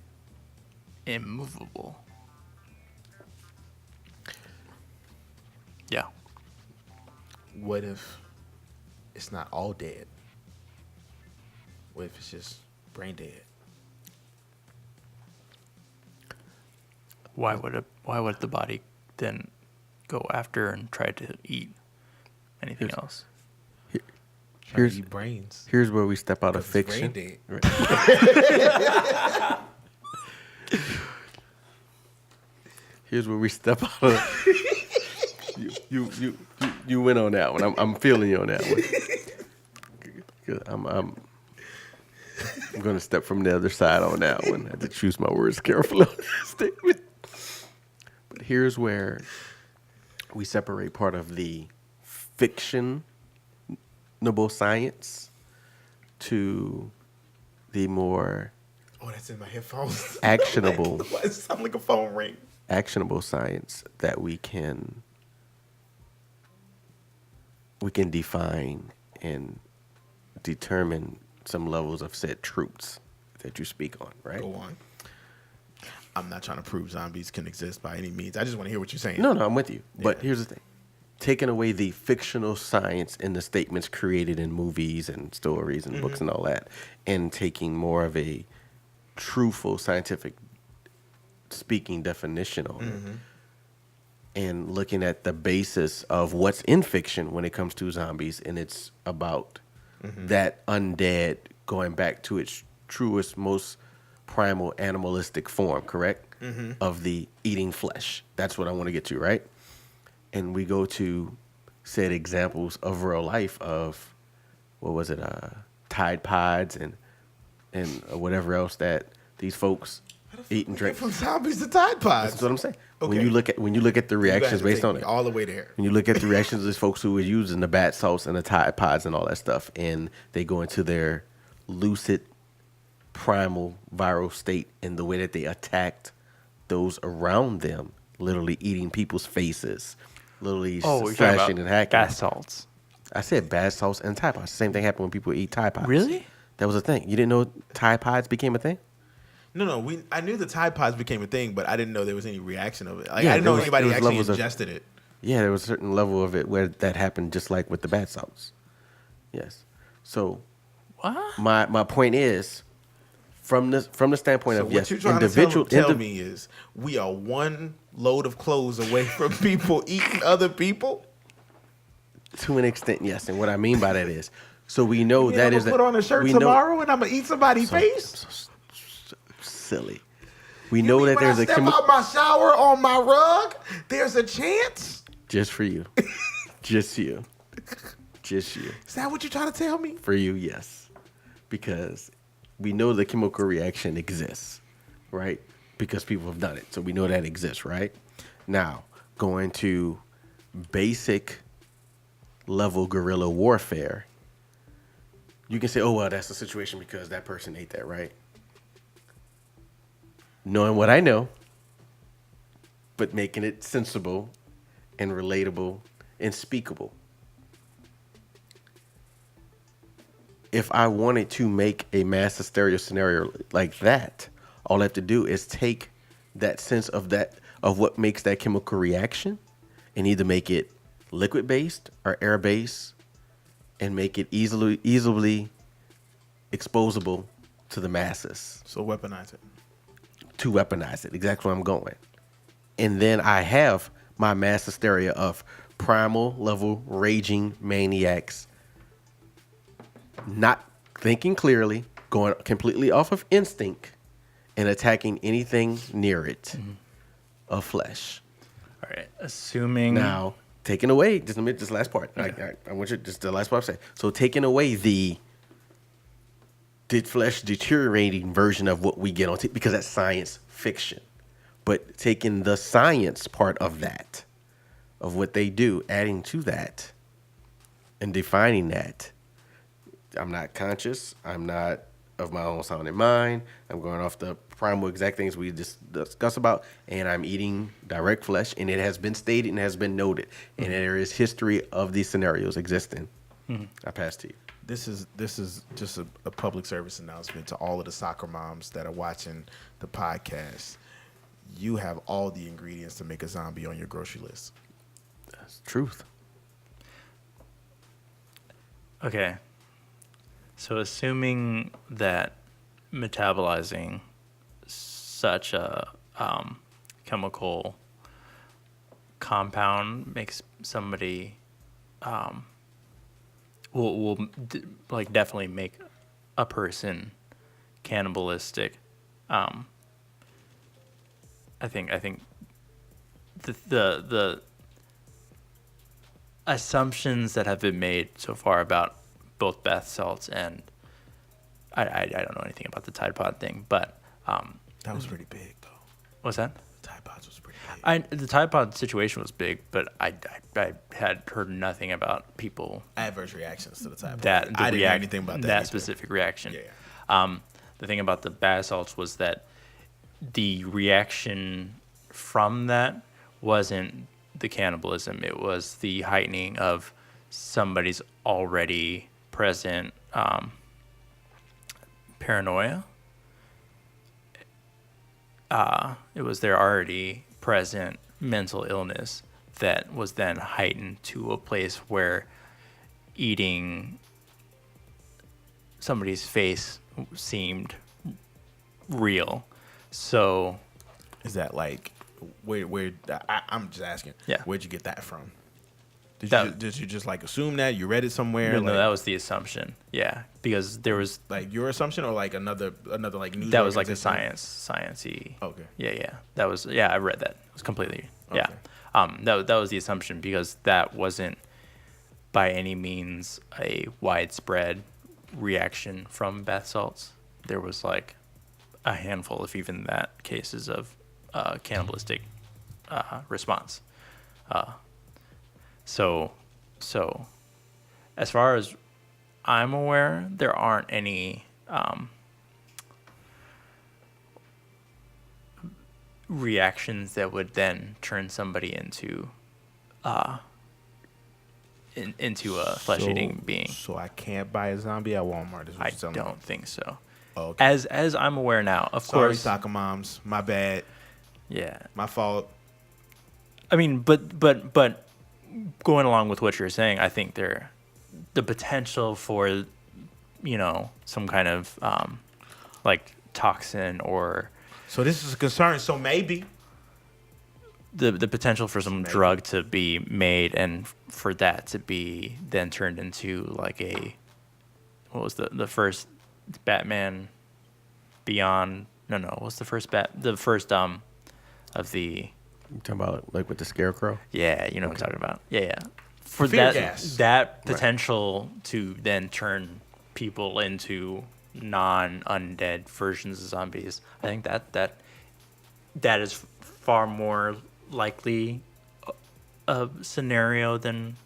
immovable. Yeah. What if it's not all dead? What if it's just brain dead? Why would the body then go after and try to eat anything else? Here's brains. Here's where we step out of fiction. Brain dead. Right. Here's where we step out of. You went on that one. I'm feeling you on that one. I'm gonna step from the other side on that one. I have to choose my words carefully on that statement. But here's where we separate part of the fictionable science to the more that's in my headphones. Actionable. Why does it sound like a phone ring? Actionable science that we can define and determine some levels of said truths that you speak on, right? Go on. I'm not trying to prove zombies can exist by any means. I just want to hear what you're saying. No, I'm with you. But here's the thing. Taking away the fictional science and the statements created in movies and stories and books and all that, and taking more of a truthful scientific speaking definition on it, and looking at the basis of what's in fiction when it comes to zombies, and it's about that undead going back to its truest, most primal animalistic form, correct? Of the eating flesh. That's what I want to get to, right? And we go to said examples of real life of, what was it, Tide Pods and whatever else that these folks eat and drink. From zombies to Tide Pods. That's what I'm saying. Okay. When you look at the reactions based on it, all the way there. when you look at the reactions of these folks who were using the bath salts and the Tide Pods and all that stuff, and they go into their lucid, primal, viral state, and the way that they attacked those around them, literally eating people's faces, literally slashing and hacking. Bath salts. I said bath salts and Tide Pods. Same thing happened when people eat Tide Pods. Really? That was a thing. You didn't know Tide Pods became a thing? No. I knew the Tide Pods became a thing, but I didn't know there was any reaction of it. Like, Yeah, I didn't know there was anybody actually levels of- ingested it. Yeah, there was a certain level of it where that happened, just like with the bath salts. Yes. So What? my point is, from the standpoint So of what yes, you're trying individual. to tell me is we are one load of clothes away from people eating other people? To an extent, yes. And what I mean by that is, so we know that is put on a shirt tomorrow and I'm gonna eat somebody's face. So silly. We know that When there's I a step out my shower on my rug, there's a chance. just for you, just you, Just you. Is that what you're trying to tell me? For you, yes. Because we know the chemical reaction exists, right? Because people have done it. So we know that exists, right? Now, going to basic level guerrilla warfare, you can say, oh, well, that's the situation because that person ate that, right? Knowing what I know, but making it sensible and relatable and speakable. If I wanted to make a mass hysteria scenario like that, all I have to do is take that sense of what makes that chemical reaction and either make it liquid-based or air-based and make it easily exposable to the masses. So weaponize it. To weaponize it, exactly where I'm going. And then I have my mass hysteria of primal level raging maniacs not thinking clearly, going completely off of instinct, and attacking anything near it of flesh. All right, assuming now taking away this last part. Okay. I want you just the last part to say. So taking away the flesh deteriorating version of what we get on because that's science fiction, but taking the science part of that, of what they do, adding to that, and defining that. I'm not conscious. I'm not of my own sound and mind. I'm going off the primal exact things we just discussed about, and I'm eating direct flesh, and it has been stated and has been noted, and there is history of these scenarios existing. I pass to you. This is just a public service announcement to all of the soccer moms that are watching the podcast. You have all the ingredients to make a zombie on your grocery list. That's truth. Okay. So assuming that metabolizing such a chemical compound makes somebody will definitely make a person cannibalistic. I think the assumptions that have been made so far about both bath salts and I don't know anything about the Tide Pod thing, but that was pretty big though. What's that? The Tide Pods was pretty big. The Tide Pod situation was big, but I had heard nothing about people adverse reactions to the Tide Pod. I didn't hear anything about that specific reaction. Yeah. The thing about the bath salts was that the reaction from that wasn't the cannibalism; it was the heightening of somebody's already present paranoia. It was their already present mental illness that was then heightened to a place where eating somebody's face seemed real. So is that like where I'm just asking, where'd you get that from? Did you just like assume that you read it somewhere? No, that was the assumption. Yeah, because there was like your assumption or like another like news. That was like a sciencey. Okay. Yeah. That was I read that. It was completely That was the assumption because that wasn't by any means a widespread reaction from bath salts. There was like a handful, if even that, cases of cannibalistic response. So as far as I'm aware, there aren't any reactions that would then turn somebody into a flesh-eating being. So I can't buy a zombie at Walmart. I don't think so. Oh, okay. As I'm aware now, of course. Sorry, soccer moms. My bad. Yeah. My fault. I mean, but going along with what you're saying, I think the potential for, some kind of like toxin or. So this is a concern. So maybe the potential for some drug to be made and for that to be then turned into like what was the first Batman Beyond? No. What's the first of the? You talking about like with the Scarecrow? Yeah, you know what I'm talking about. Yeah. for fear gas. that potential to then turn people into non-undead versions of zombies, I think that is far more likely a scenario than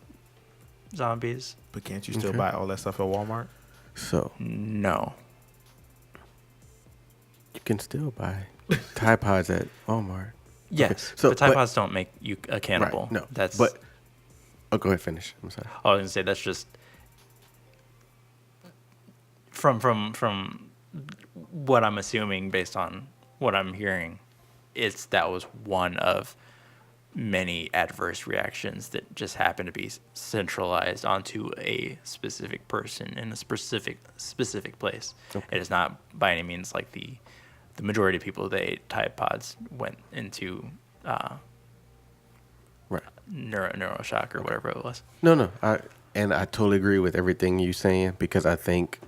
zombies. But can't you still buy all that stuff at Walmart? So No. you can still buy Tide Pods at Walmart. Yes. Okay, so, but Tide but- Pods don't make you a cannibal. Right, no, That's. but go ahead, finish. I'm sorry. I was gonna say that's just from what I'm assuming based on what I'm hearing. That was one of many adverse reactions that just happened to be centralized onto a specific person in a specific place. Okay. It is not by any means like the majority of people that ate Tide Pods went into Right. neuroshock or whatever it was. No. I totally agree with everything you're saying because I think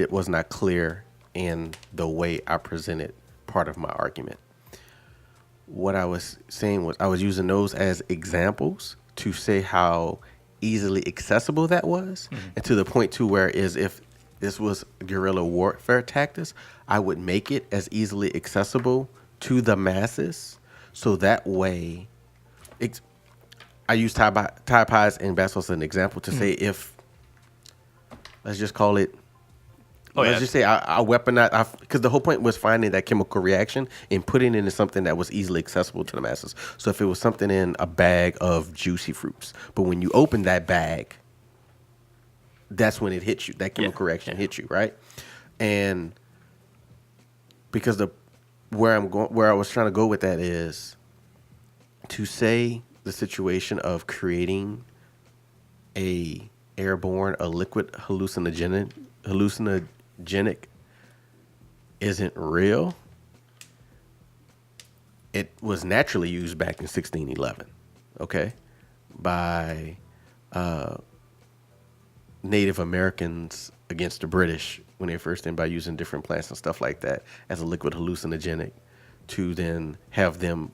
was not clear in the way I presented part of my argument. What I was saying was I was using those as examples to say how easily accessible that was, and to the point too where if this was guerrilla warfare tactics, I would make it as easily accessible to the masses, so that way, I use Tide Pods and bath salts as an example to say if, let's just call it. Let's just say I weaponize, because the whole point was finding that chemical reaction and putting it into something that was easily accessible to the masses. So if it was something in a bag of juicy fruits, but when you open that bag, that's when it hits you. That chemical reaction hits you, right? And because where I was trying to go with that is to say the situation of creating a liquid hallucinogenic isn't real. It was naturally used back in 1611, okay, by Native Americans against the British when they first came, by using different plants and stuff like that as a liquid hallucinogenic to then have them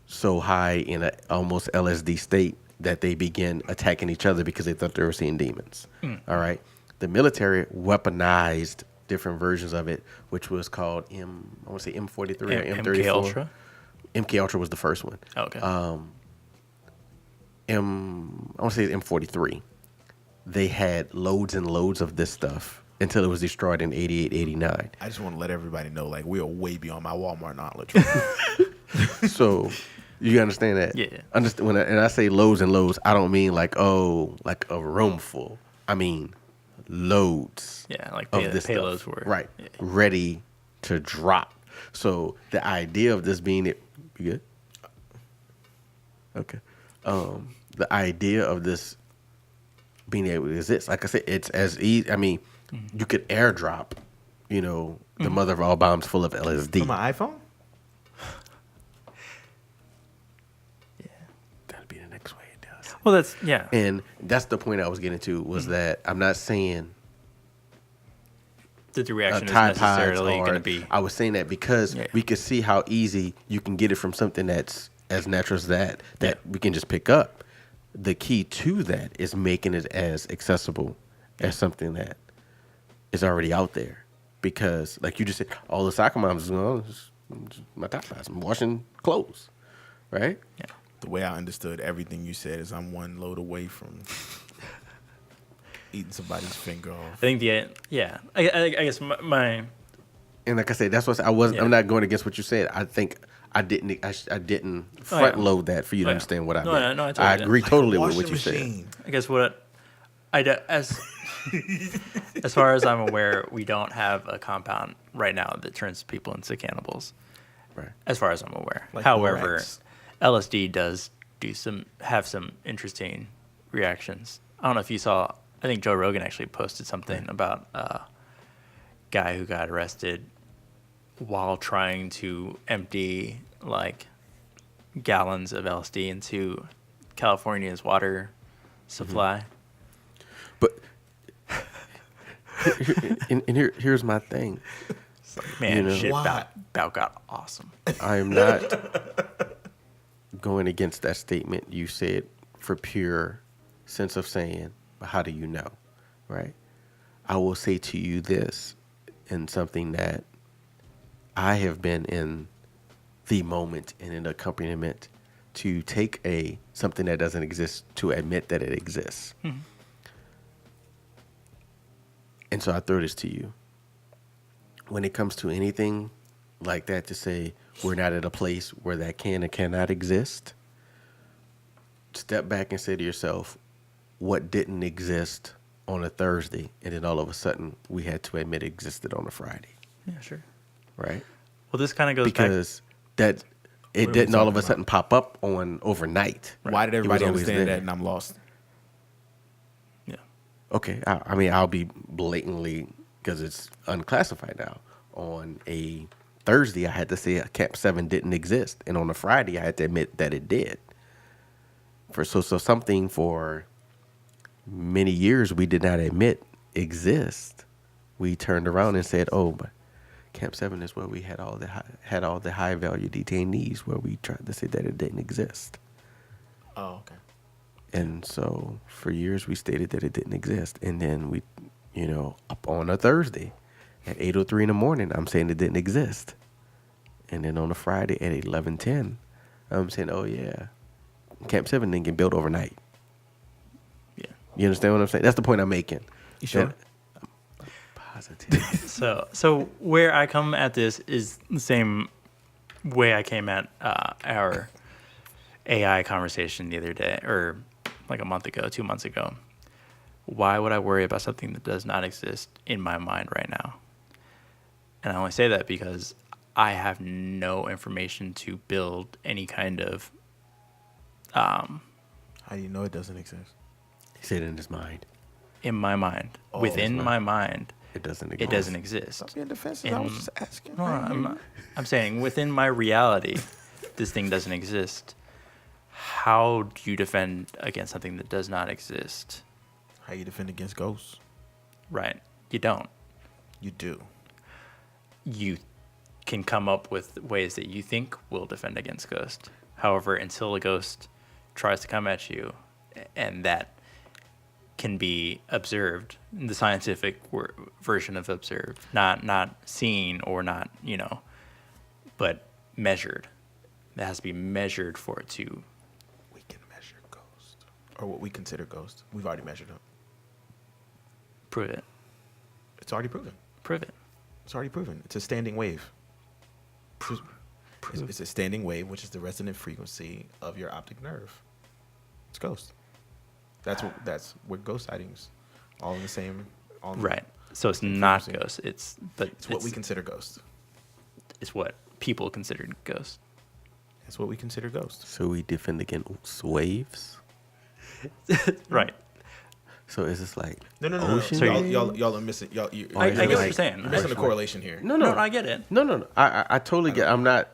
so high in an almost LSD state that they began attacking each other because they thought they were seeing demons. All right. The military weaponized different versions of it, which was called M43 or M34. MK Ultra? MK Ultra was the first one. Okay. I want to say M43. They had loads and loads of this stuff until it was destroyed in 88, 89. I just want to let everybody know, like, we are way beyond my Walmart knowledge. So you understand that? Yeah. When I say loads and loads, I don't mean like a room full. I mean loads. Yeah, like of this payloads stuff, were right, ready to drop. So the idea of this being you good? Okay. The idea of this being able to exist, like I said, it's as easy. I mean, you could airdrop, the mother of all bombs full of LSD. From my iPhone? That'd be the next way it does. Well, and that's the point I was getting to was that I'm not saying that the reaction is Tide necessarily Pods going to be. I was saying that because we could see how easy you can get it from something that's as natural as that we can just pick up. The key to that is making it as accessible as something that is already out there. Because, like you just said, all the soccer moms, my Tide Pods, I'm washing clothes, right? Yeah. The way I understood everything you said is I'm one load away from eating somebody's finger off. I think I guess my And like I said, that's what I'm not going against what you said. I think I didn't front load that for you to understand what I meant. No, I totally I agree Like totally a with what washing you said. machine. I guess as far as I'm aware, we don't have a compound right now that turns people into cannibals. Right. As far as I'm aware. Like However, borax. LSD does have some interesting reactions. I don't know if you saw. I think Joe Rogan actually posted something about a guy who got arrested while trying to empty like gallons of LSD into California's water supply. But here's my thing. Man, shit Why? about got awesome. I am not going against that statement you said for pure sense of saying, but how do you know, right? I will say to you this, in something that I have been in the moment and an accompaniment to take something that doesn't exist to admit that it exists. Mm-hmm. And so I throw this to you. When it comes to anything like that, to say we're not at a place where that can and cannot exist, step back and say to yourself, what didn't exist on a Thursday, and then all of a sudden we had to admit it existed on a Friday. Yeah, sure. Right? Well, this kind of goes because that it didn't all of a sudden pop up on overnight. Right. Why did everybody understand that and I'm lost? Yeah. Okay. I mean, I'll be blatantly, because it's unclassified now. On a Thursday, I had to say Camp 7 didn't exist. And on a Friday, I had to admit that it did. So something for many years we did not admit exist. We turned around and said, oh, but Camp 7 is where we had all the high value detainees, where we tried to say that it didn't exist. Oh, okay. And so for years we stated that it didn't exist. And then we, up on a Thursday at 8:03 in the morning, I'm saying it didn't exist. And then on a Friday at 11:10, I'm saying, oh yeah, Camp 7 didn't get built overnight. Yeah. You understand what I'm saying? That's the point I'm making. You sure? Positive. So where I come at this is the same way I came at our AI conversation the other day, or like a month ago, 2 months ago. Why would I worry about something that does not exist in my mind right now? And I only say that because I have no information to build any kind of... How do you know it doesn't exist? He said in his mind. In my mind. Oh, within my mind. It doesn't exist. It doesn't exist. Don't be in defense. I was just asking. No, I'm saying within my reality, this thing doesn't exist. How do you defend against something that does not exist? How you defend against ghosts? Right. You don't. You do. You can come up with ways that you think will defend against ghosts. However, until a ghost tries to come at you, and that can be observed, the scientific version of observed, not seen or not, but measured. That has to be measured for it to... We can measure ghost, or what we consider ghost. We've already measured them. Prove it. It's already proven. Prove it. It's already proven. It's a standing wave. It's a standing wave, which is the resonant frequency of your optic nerve. It's ghost. That's what ghost sightings, all in the same. Right. So it's not ghost. It's what we consider ghost. It's what people consider ghost. That's what we consider ghost. So we defend against waves. Right. So is this like no. So y'all are missing. I get what you're saying. You're missing the correlation here. No, I get it. No. I totally get. I'm not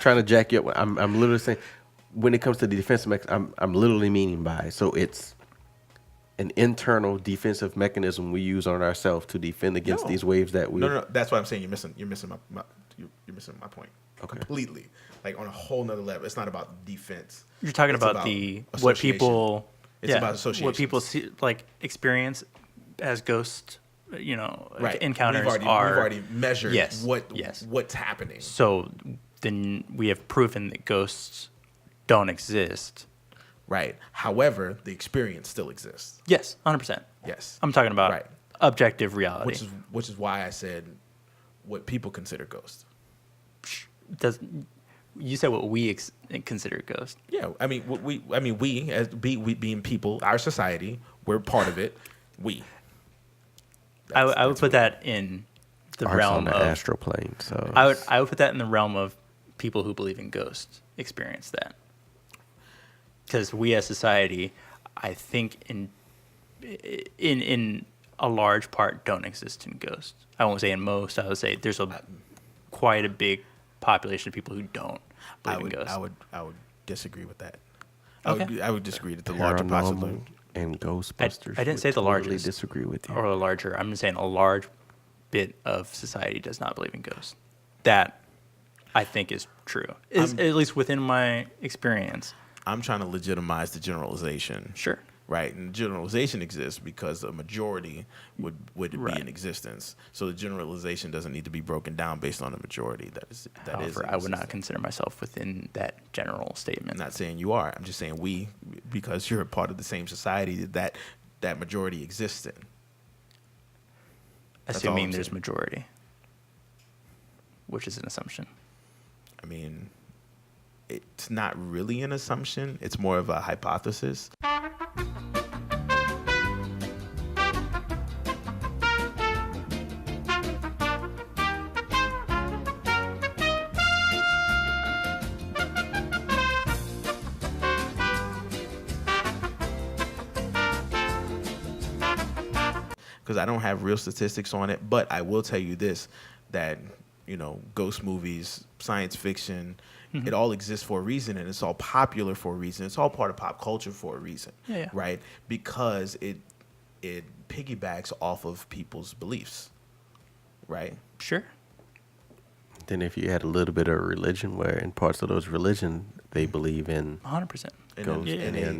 trying to jack you up. I'm literally saying, when it comes to the defensive mechanism, I'm literally meaning by, so it's an internal defensive mechanism we use on ourselves to defend against these waves that we. No. That's why I'm saying you're missing my point. Okay. Completely, like on a whole nother level. It's not about defense. You're talking about what people. It's about association. What people see, like experience as ghosts, right. encounters We've already measured what's happening. So then we have proven that ghosts don't exist. Right. However, the experience still exists. Yes, 100%. Yes. I'm talking about objective reality. Which is why I said what people consider ghosts. You said what we consider ghost. Yeah, we as being people, our society, we're part of it. I would put that in the realm on the of astral plane. So I would put that in the realm of people who believe in ghosts experience that. Because we as society, I think in a large part don't exist in ghosts. I won't say in most. I would say there's quite a big population of people who don't believe in ghosts. I would disagree with that. Okay. I would disagree that the larger population and Ghostbusters. I didn't say the largest. Totally disagree with you. Or the larger. I'm just saying a large bit of society does not believe in ghosts. That I think is true. At least within my experience. I'm trying to legitimize the generalization. Sure. right? And generalization exists because a majority would Right. be in existence. So the generalization doesn't need to be broken down based on a majority. However, I would not consider myself within that general statement. I'm not saying you are. I'm just saying we, because you're a part of the same society that majority exists in. That's all Assuming I'm there's saying. majority, which is an assumption. I mean, it's not really an assumption. It's more of a hypothesis. Because I don't have real statistics on it, but I will tell you this, that, you know, ghost movies, science fiction, it all exists for a reason, and it's all popular for a reason. It's all part of pop culture for a reason, Yeah. right? Because it piggybacks off of people's beliefs, right? Sure. Then if you had a little bit of religion, where in parts of those religion they believe in 100%. In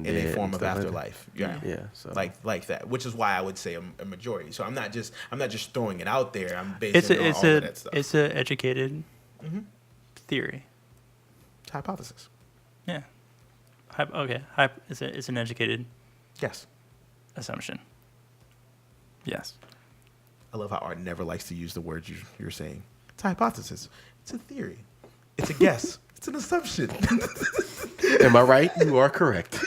a form of afterlife, Yeah, so like that, which is why I would say a majority. So I'm not just throwing it out there. I'm basing it on all of that stuff. It's an educated theory. It's hypothesis. Yeah. Okay. It's an educated Yes. assumption. Yes. I love how Art never likes to use the words you're saying. It's a hypothesis. It's a theory. It's a guess. It's an assumption. am I right? You are correct.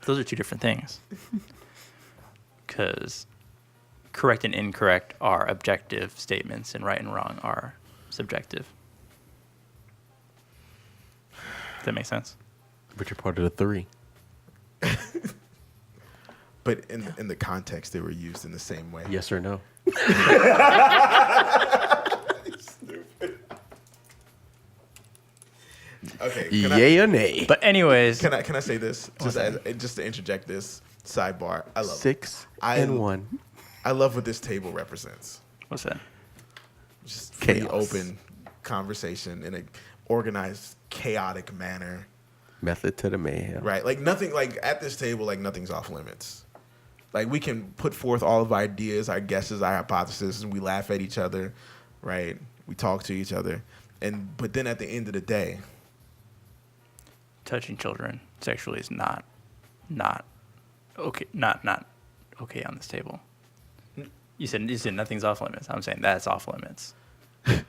Those are two different things. Because correct and incorrect are objective statements, and right and wrong are subjective. Does that make sense? But you're part of the three. But in the context, they were used in the same way. Yes or no? Okay. Yay or nay? But anyways, Can I say this just to interject this sidebar? I love 6 it. and 1. I love what this table represents. what's that? Just free, Chaos. open conversation in an organized, chaotic manner. Method to the mayhem. Right? Like nothing. Like at this table, like nothing's off limits. Like we can put forth all of our ideas, our guesses, our hypotheses, and we laugh at each other. Right? We talk to each other, but then at the end of the day, Touching children sexually is not okay. Not okay on this table. You said nothing's off limits. I'm saying that's off limits.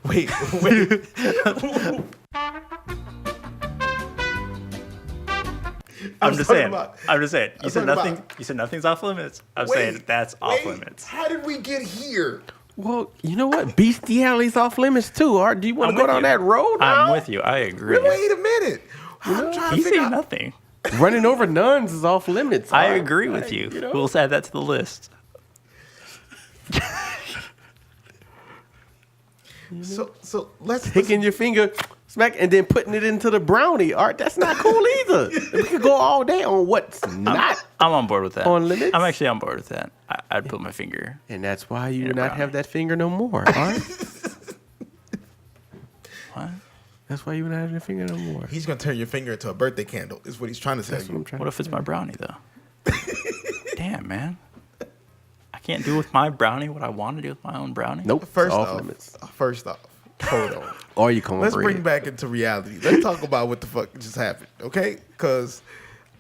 wait. I'm just saying. You talking said nothing. about- You said nothing's off limits. I'm Wait, saying that's off wait. limits. How did we get here? Well, you know what? Bestiality's off limits too. Art, do you want I'm to go with down you. that road now? I'm with you. I agree. Wait a minute. I'm trying to He's figure saying out. nothing. Running over nuns is off limits. I Art. agree with you. We'll add that to the list. So let's Taking your finger, smack, and then putting it into the brownie. Art, that's not cool either. We could go all day on what's not. I'm on board with that. On limits? I'm actually on board with that. I'd put my finger. And that's why you In do a not brownie. have that finger no more. Art. What? That's why you don't have your finger no more. He's gonna turn your finger into a birthday candle. Is what he's trying to tell That's what you. I'm trying What to if it's say. my brownie though? Damn, man. I can't do with my brownie what I want to do with my own brownie. Nope. First off off, limits. hold on. Or you cornbread. Let's bring back into reality. Let's talk about what the fuck just happened, okay? Because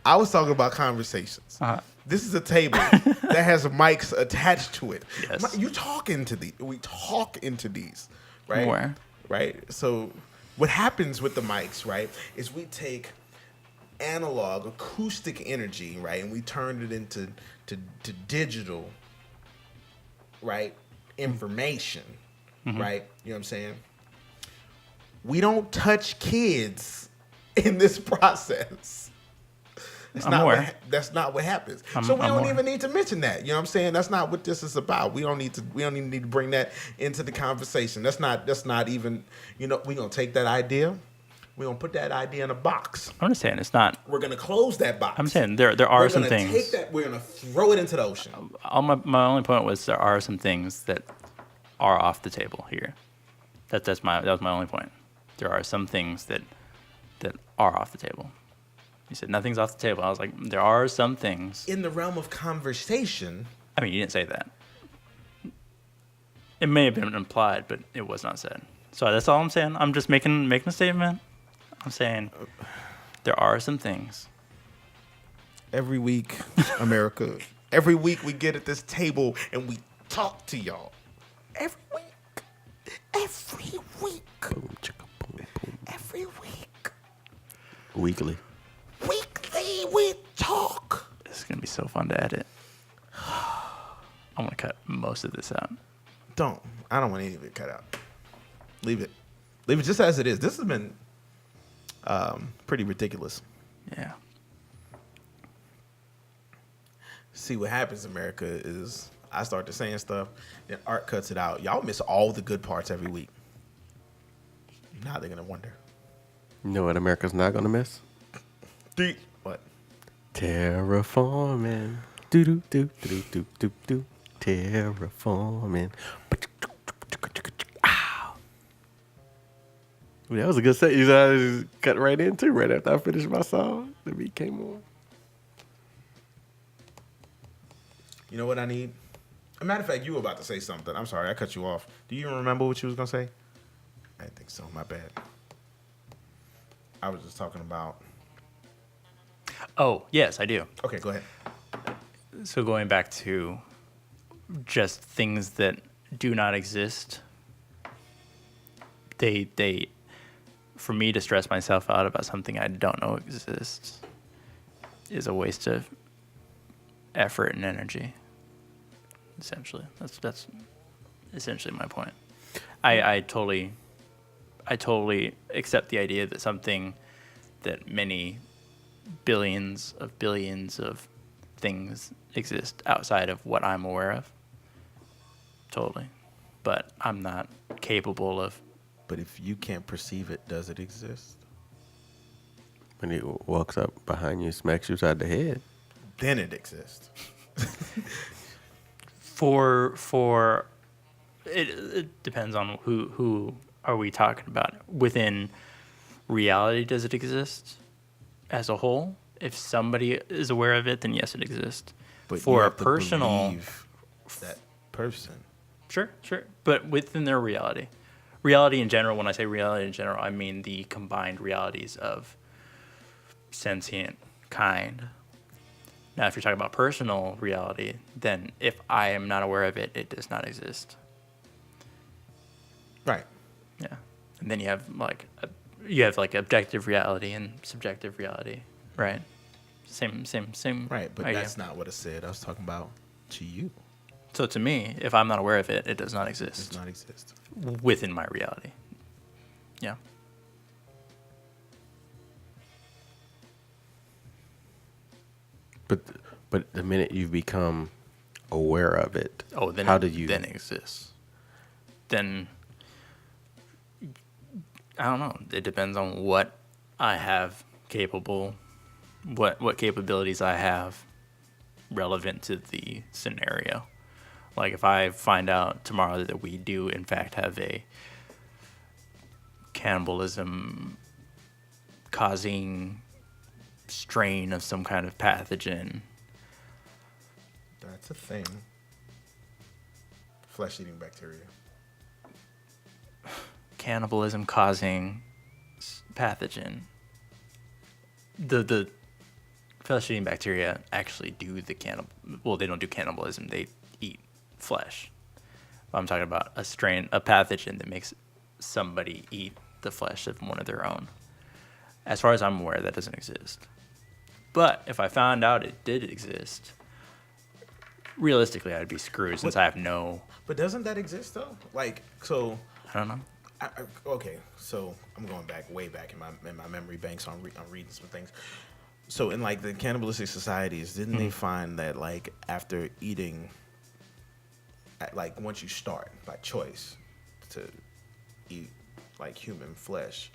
I was talking about conversations. This is a table that has mics attached to it. Yes. You talk into these. We talk into these, right? Where? Right. So what happens with the mics, right, is we take analog acoustic energy, right, and we turn it into to digital, right, information, right? You know what I'm saying? We don't touch kids in this process. That's I'm not aware. that's not what happens. I'm So we don't aware. even need to mention that. You know what I'm saying? That's not what this is about. We don't even need to bring that into the conversation. That's not even, we're gonna take that idea. We're gonna put that idea in a box. I'm just saying it's not. We're gonna close that box. I'm saying there are some things. We're gonna throw it into the ocean. My only point was there are some things that are off the table here. That was my only point. There are some things that are off the table. You said nothing's off the table. I was like, there are some things. In the realm of conversation. I mean, you didn't say that. It may have been implied, but it was not said. So that's all I'm saying. I'm just making a statement. I'm saying there are some things. Every week, America. Every week we get at this table and we talk to y'all. Every week. Every week. Boom, chicka, boom, boom. Every week. Weekly. Weekly we talk. It's going to be so fun to edit. I'm going to cut most of this out. Don't. I don't want any of it cut out. Leave it. Leave it just as it is. This has been pretty ridiculous. Yeah. See, what happens, America, is I start to saying stuff, then Art cuts it out. Y'all miss all the good parts every week. Now they're going to wonder. You know what America's not going to miss? What? Terraforming. Do-do-do-do-do-do-do. Terraforming. Ow. That was a good set. You said I just cut right into right after I finished my song. The beat came on. You know what I need? As a matter of fact, you were about to say something. I'm sorry, I cut you off. Do you even remember what you was going to say? I didn't think so. My bad. I was just talking about... Oh, yes, I do. Okay, go ahead. So going back to just things that do not exist, they for me to stress myself out about something I don't know exists is a waste of effort and energy. Essentially, that's essentially my point. I totally accept the idea that something that many billions of things exist outside of what I'm aware of. Totally. But I'm not capable of. But if you can't perceive it, does it exist? When he walks up behind you, smacks you upside the head. Then it exists. For it depends on who are we talking about. Within reality, does it exist as a whole? If somebody is aware of it, then yes, it exists. But for you a have to personal believe that person. Sure. But within their reality. Reality in general, when I say reality in general, I mean the combined realities of sentient kind. Now, if you're talking about personal reality, then if I am not aware of it, it does not exist. Right. Yeah. And then you have like objective reality and subjective reality, right? Same. Right, but idea. that's not what I said. I was talking about to you. So to me, if I'm not aware of it, it does not It exist. does not exist. Within my reality. Yeah. But the minute you become aware of it, Then how it, do you? Then it exists. Then I don't know. It depends on what I have capable, what capabilities I have relevant to the scenario. Like if I find out tomorrow that we do in fact have a cannibalism causing strain of some kind of pathogen. That's a thing. Flesh-eating bacteria. Cannibalism causing pathogen. The flesh-eating bacteria actually do the well, they don't do cannibalism. They eat flesh. I'm talking about a pathogen that makes somebody eat the flesh of one of their own. As far as I'm aware, that doesn't exist. But if I found out it did exist, realistically, I'd be screwed since I have no... But doesn't that exist, though? Like, so... I don't know. Okay, so I'm going way back in my memory bank, so I'm reading some things. So in, like, the cannibalistic societies, didn't they find that, like, after eating... Like, once you start, by choice, to eat, like, human flesh,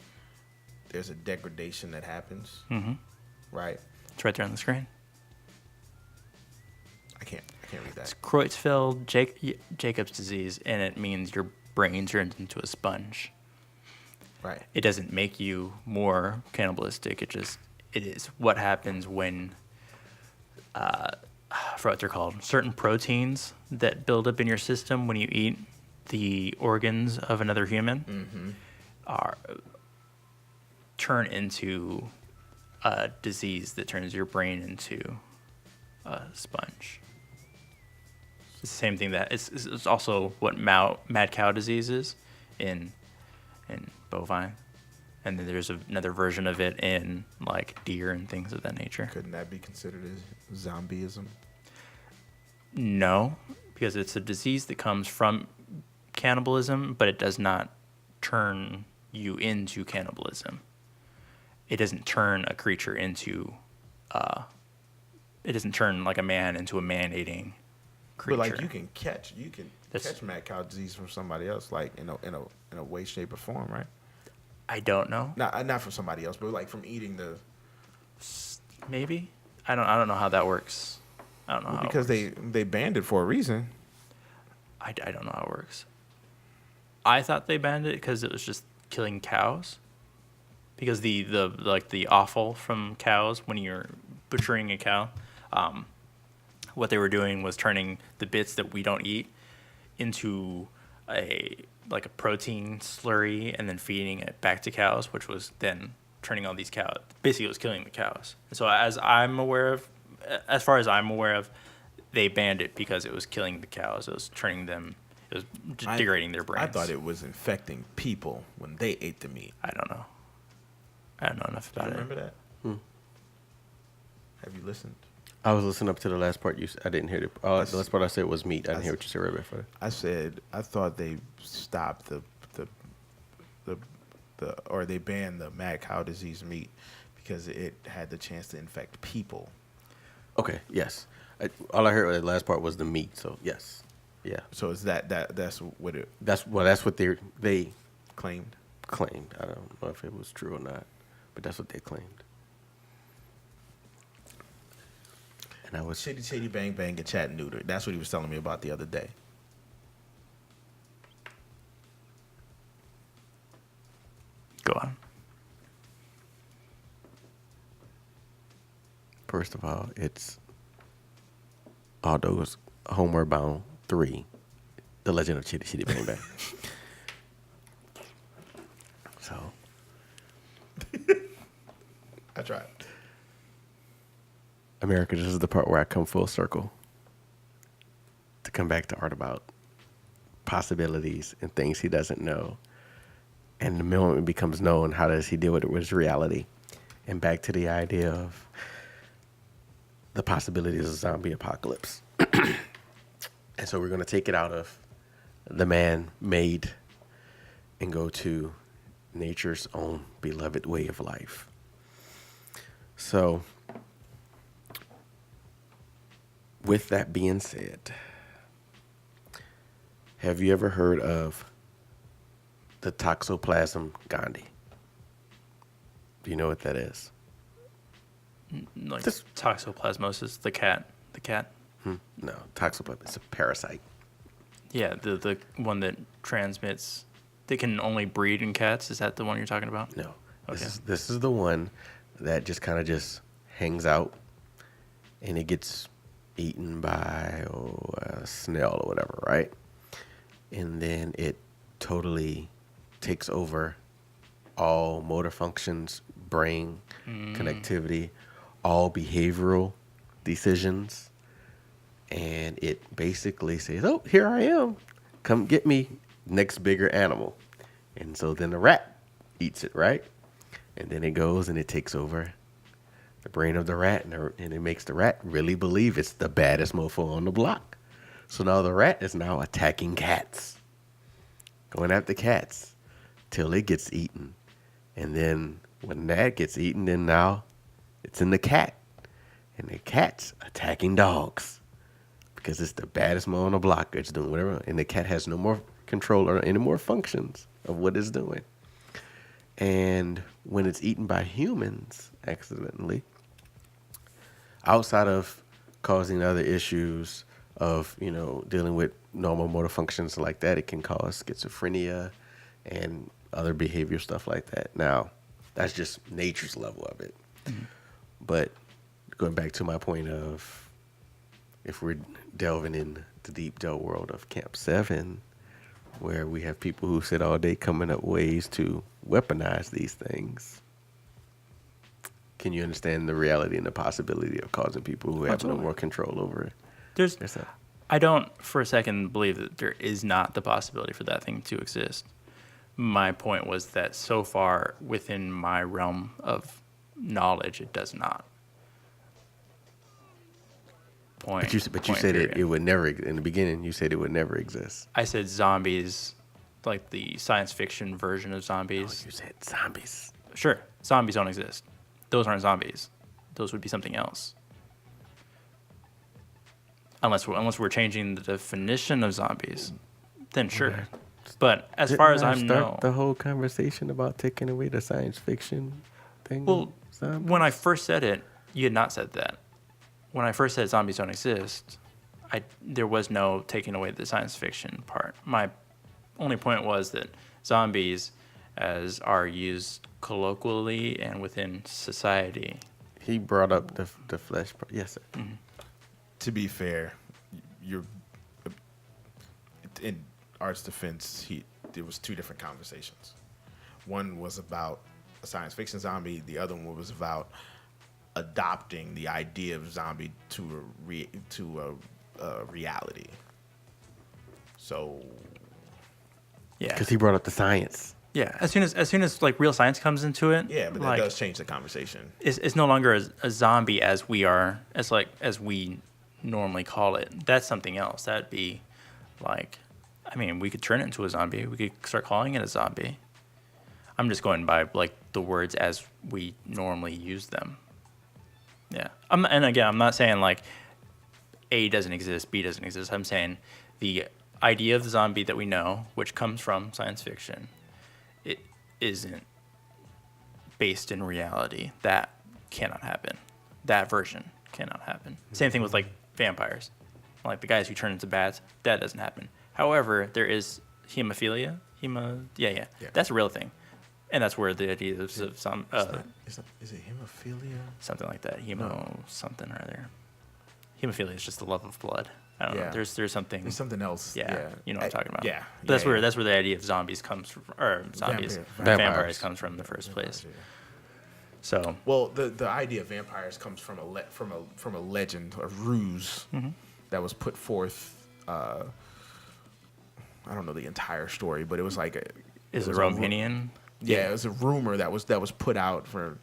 there's a degradation that happens, right? It's right there on the screen. I can't read that. It's Creutzfeldt-Jacobs disease, and it means your brain turns into a sponge. Right. It doesn't make you more cannibalistic. It just it is what happens when, I forgot what they're called, certain proteins that build up in your system when you eat the organs of another human turn into a disease that turns your brain into a sponge. It's the same thing that it's also what mad cow disease is in bovine, and then there's another version of it in like deer and things of that nature. Couldn't that be considered as zombieism? No, because it's a disease that comes from cannibalism, but it does not turn you into cannibalism. It doesn't turn a creature into, it doesn't turn like a man into a man-eating creature. But like you can catch mad cow disease from somebody else, like in a way, shape, or form, right? I don't know. Not from somebody else, but like from eating the. Maybe I don't know how that works. I don't know how because it works. they banned it for a reason. I don't know how it works. I thought they banned it because it was just killing cows. Because the offal from cows when you're butchering a cow, what they were doing was turning the bits that we don't eat into a protein slurry and then feeding it back to cows, which was then turning all these cows. Basically, it was killing the cows. And so as far as I'm aware of, they banned it because it was killing the cows. It was turning them. It was degrading their brains. I thought it was infecting people when they ate the meat. I don't know. I don't know enough about it. Remember that? Have you listened? I was listening up to the last part. I didn't hear the last part. I said was meat. I didn't hear what you said right before. I said I thought they stopped or they banned the mad cow disease meat because it had the chance to infect people. Okay. Yes. All I heard the last part was the meat. So yes. Yeah. So is that's what it? That's what they claimed. I don't know if it was true or not, but that's what they claimed. And I was Chitty bang bang get chat neutered. That's what he was telling me about the other day. Go on. First of all, it's Aldo's Homeward Bound 3, The Legend of Chitty Bang Bang. So. I tried. America, this is the part where I come full circle to come back to art about possibilities and things he doesn't know. And the moment it becomes known, how does he deal with it with his reality? And back to the idea of the possibilities of zombie apocalypse. And so we're going to take it out of the man-made and go to nature's own beloved way of life. So, with that being said, have you ever heard of the Toxoplasm gondii? Do you know what that is? Like toxoplasmosis, the cat. No, toxoplasm. It's a parasite. Yeah, the one that transmits. They can only breed in cats. Is that the one you're talking about? No. Okay. This is the one that just kind of just hangs out, and it gets eaten by a snail or whatever, right? And then it totally takes over all motor functions, brain connectivity, all behavioral decisions. And it basically says, oh, here I am. Come get me. Next bigger animal. And so then the rat eats it, right? And then it goes and it takes over the brain of the rat. And it makes the rat really believe it's the baddest mofo on the block. So now the rat is now attacking cats. Going after cats till it gets eaten. And then when that gets eaten, then now it's in the cat. And the cat's attacking dogs. Because it's the baddest mo on the block. It's doing whatever. And the cat has no more control or any more functions of what it's doing. And when it's eaten by humans accidentally, outside of causing other issues of, dealing with normal motor functions like that, it can cause schizophrenia and other behavior stuff like that. Now, that's just nature's level of it. Mm-hmm. But going back to my point of, if we're delving in the deep dark world of Camp 7, where we have people who sit all day coming up ways to weaponize these things, can you understand the reality and the possibility of causing people who have no more control over it? I don't for a second believe that there is not the possibility for that thing to exist. My point was that so far within my realm of knowledge, it does not. But you said it would never, in the beginning, you said it would never exist. I said zombies, like the science fiction version of zombies. Oh, you said zombies. Sure, zombies don't exist. Those aren't zombies. Those would be something else. Unless we're changing the definition of zombies, then sure. Okay. But as far as I know, the whole conversation about taking away the science fiction thing. Well, when I first said it, you had not said that. When I first said zombies don't exist, there was no taking away the science fiction part. My only point was that zombies, as are used colloquially and within society. He brought up the flesh part. Yes, sir. Mm-hmm. To be fair, you're in Art's defense. There was two different conversations. One was about a science fiction zombie. The other one was about adopting the idea of zombie to a reality. So, yeah, because he brought up the science. Yeah, as soon as like real science comes into it. Yeah, but that does change the conversation. It's no longer a zombie as we normally call it. That's something else. That'd be like, I mean, we could turn it into a zombie. We could start calling it a zombie. I'm just going by like the words as we normally use them. Yeah. And again, I'm not saying like A doesn't exist, B doesn't exist. I'm saying the idea of the zombie that we know, which comes from science fiction, it isn't based in reality. That cannot happen. That version cannot happen. Mm-hmm. Same thing with like vampires. Like the guys who turn into bats, that doesn't happen. However, there is hemophilia. Yeah. That's a real thing. And that's where the idea of some is it hemophilia? Something like that. Something or other. Hemophilia is just the love of blood. I don't know. There's something. There's something else. Yeah. You know what I'm talking about. Yeah. But that's where the idea of zombies comes from, or vampires comes from in the first place. Yeah. So. Well, the idea of vampires comes from a legend, a ruse that was put forth. I don't know the entire story, but it was like Is it Romanian? Yeah, it was a rumor that was put out for.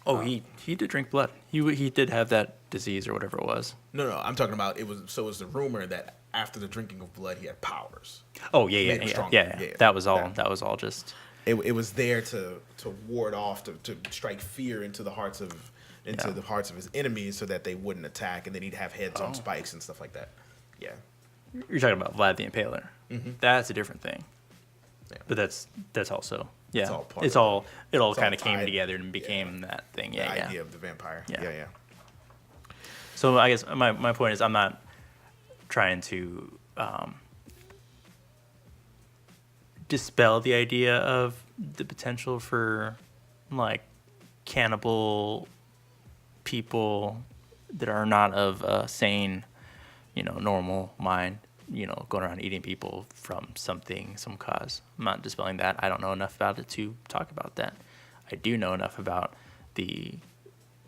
Oh, he did drink blood. He did have that disease or whatever it was. No, I'm talking about it was the rumor that after the drinking of blood he had powers. Oh yeah. That was all just. It was there to ward off to strike fear into the hearts of his enemies so that they wouldn't attack, and then he'd have heads on spikes and stuff like that. Yeah. You're talking about Vlad the Impaler. Mm-hmm. That's a different thing. Yeah. But that's also it all kind of came together and became that thing. Yeah, the idea of the vampire. Yeah. So I guess my point is I'm not trying to dispel the idea of the potential for like cannibal people that are not of a sane, normal mind, going around eating people from some cause. I'm not dispelling that. I don't know enough about it to talk about that. I do know enough about the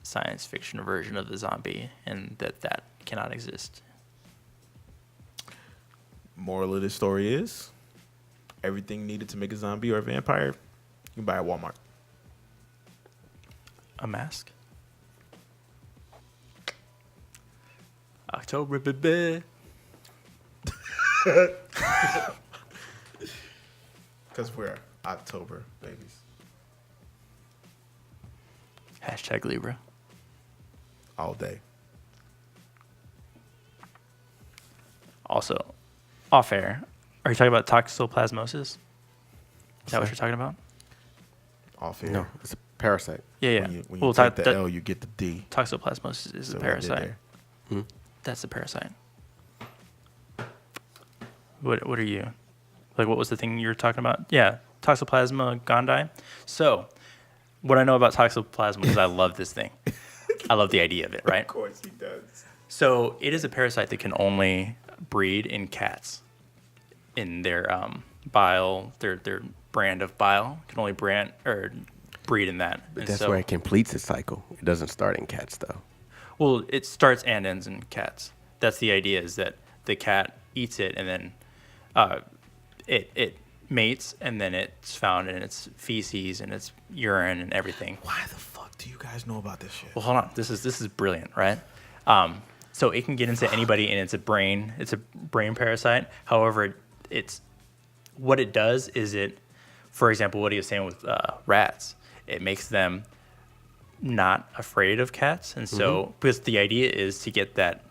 science fiction version of the zombie and that cannot exist. Moral of this story is everything needed to make a zombie or a vampire, you can buy at Walmart. A mask? October, baby. Because we're October babies. # Libra. All day. Also, off air, are you talking about toxoplasmosis? Is that what you're talking about? Off air. No, it's a parasite. Yeah. When you take the L, you get the D. Toxoplasmosis is a parasite. That's the parasite. What are you? Like, what was the thing you were talking about? Yeah, Toxoplasma gondii. So, what I know about Toxoplasma is I love this thing. I love the idea of it, right? Of course he does. So it is a parasite that can only breed in cats. In their bile, their brand of bile can only breed in that. But that's where it completes its cycle. It doesn't start in cats, though. Well, it starts and ends in cats. That's the idea, is that the cat eats it and then it mates, and then it's found in its feces and its urine and everything. Why the fuck do you guys know about this shit? Well, hold on. This is brilliant, right? So it can get into anybody, and it's a brain parasite. However, it's what it does is it, for example, what he was saying with rats, it makes them not afraid of cats, and so because the idea is to get back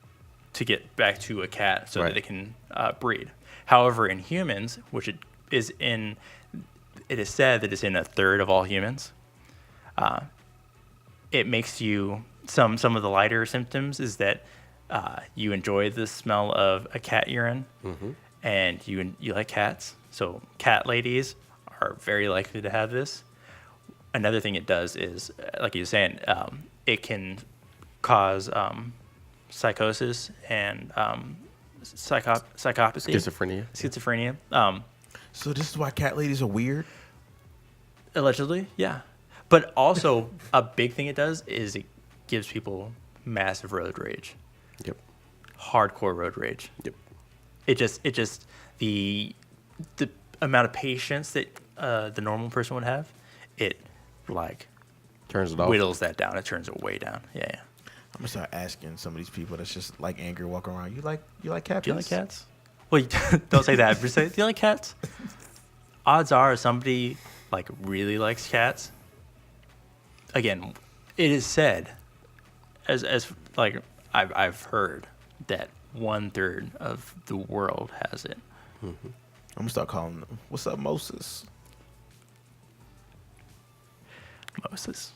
to a cat so that it can breed. However, in humans, which it is said that it's in a third of all humans. It makes you some of the lighter symptoms is that you enjoy the smell of a cat urine, and you like cats. So cat ladies are very likely to have this. Another thing it does is, like you were saying, it can cause psychosis and psychopathy. Schizophrenia. So this is why cat ladies are weird? Allegedly, yeah. But also, a big thing it does is it gives people massive road rage. Yep. Hardcore road rage. Yep. It just the amount of patience that the normal person would have, it like turns it off. Whittles that down. It turns it way down. Yeah. I'm gonna start asking some of these people that's just like angry walking around. You like cats? Do you like cats? Well, don't say that. Just say, do you like cats? Odds are somebody like really likes cats. Again, it is said, as like I've heard that 1/3 of the world has it. I'm gonna start calling them. What's up, Moses? Moses.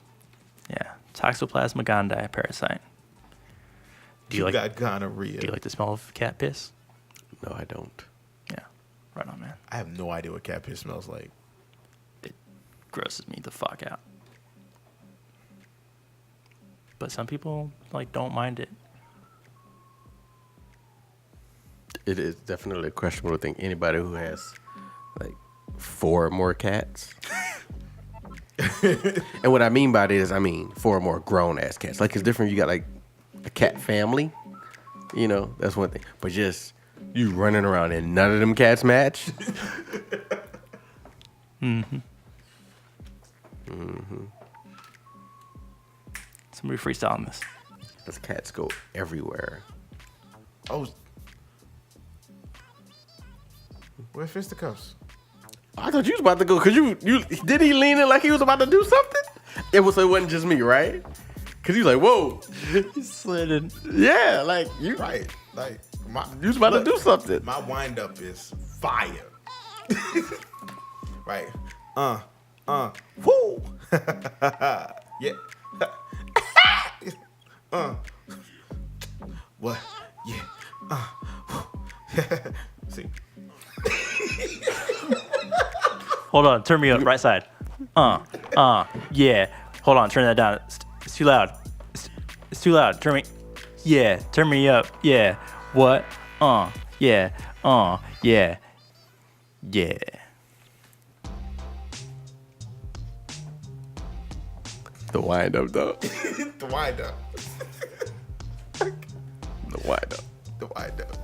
Yeah. Toxoplasma gondii parasite. Do you got gonorrhea. Do you like the smell of cat piss? No, I don't. Yeah. Right on, man. I have no idea what cat piss smells like. It grosses me the fuck out. But some people like don't mind it. It is definitely a questionable thing. Anybody who has like 4 or more cats. And what I mean by this, I mean 4 or more grown ass cats. Like it's different. You got like a cat family, you know, that's one thing. But just you running around and none of them cats match. Somebody freestyle on this. Those cats go everywhere. Oh, where's fisticuffs? I thought you was about to go because you did he lean in like he was about to do something? It wasn't just me, right? Because he was like, whoa. He slid in. Yeah, like you. Right. Like You was about to do something. My wind up is fire. Right. Woo. Yeah. What? Yeah. See. Hold on, turn me up, right side. Yeah. Hold on, turn that down. It's too loud. It's too loud. Turn me up. Yeah. What? Yeah. Yeah. Yeah. The wind up, though. The wind up. The wind up. The wind up.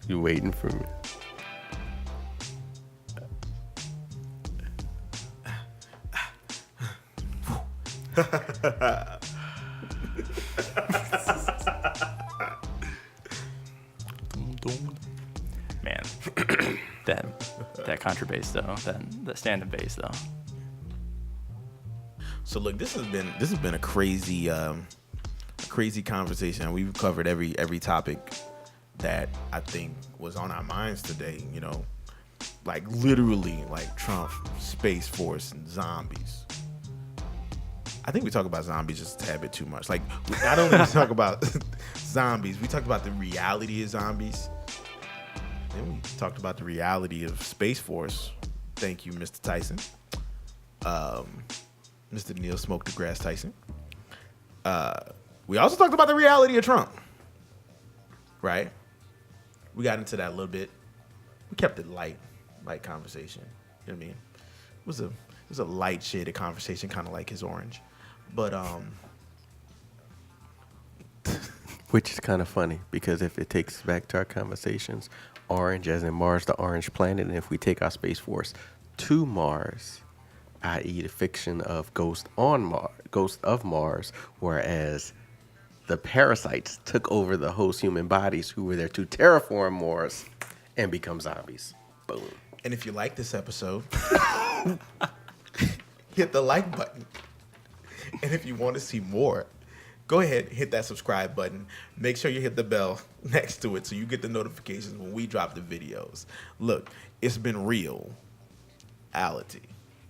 You waiting for me? Man, that contrabass though, that stand-up bass though. So look, this has been a crazy conversation. We've covered every topic that I think was on our minds today. You know, like literally like Trump, Space Force, and zombies. I think we talk about zombies just a tad bit too much. Like, not only we talk about zombies, we talk about the reality of zombies. Then we talked about the reality of Space Force. Thank you, Mr. Tyson. Mr. Neil Smoke DeGrasse Tyson. We also talked about the reality of Trump. Right? We got into that a little bit. We kept it light conversation. You know what I mean? It was a light shaded conversation, kind of like his orange. But which is kind of funny because if it takes us back to our conversations, orange as in Mars, the orange planet, and if we take our Space Force to Mars, i.e. the fiction of Ghost of Mars, whereas the parasites took over the host human bodies who were there to terraform Mars and become zombies. Boom. And if you like this episode, hit the like button. And if you want to see more, go ahead, hit that subscribe button. Make sure you hit the bell next to it so you get the notifications when we drop the videos. Look, it's been reality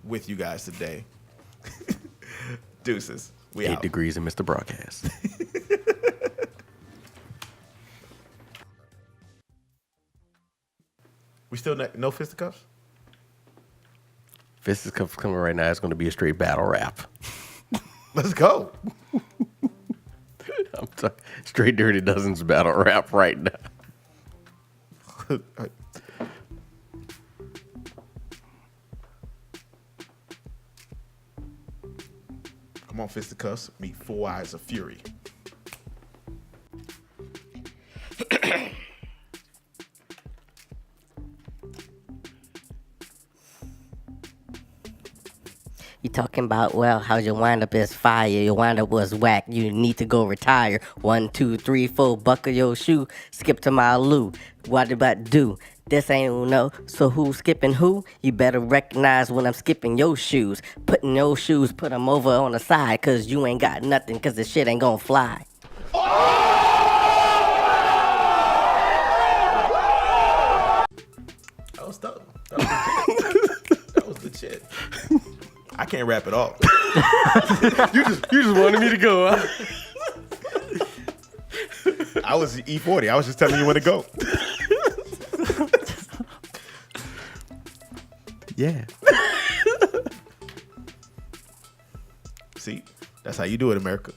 with you guys today. Deuces. We 8 out. degrees in MrBroadcast. We still no fisticuffs? Fisticuffs coming right now. It's going to be a straight battle rap. Let's go. I'm talking straight Dirty Dozens battle rap right now. Come on, fisticuffs. Meet 4 Eyes of Fury. You talking about, well, how your wind-up is fire, your wind-up was whack, you need to go retire. 1, 2, 3, 4, buckle your shoe, skip to my loo. What about do? This ain't no, so who's skipping who? You better recognize when I'm skipping your shoes. Putting your shoes, put them over on the side, cause you ain't got nothing, cause the shit ain't gonna fly. That was dope. That was legit. I can't rap at all. You just wanted me to go, huh? I was E40. I was just telling you where to go. Yeah. See, that's how you do it, America.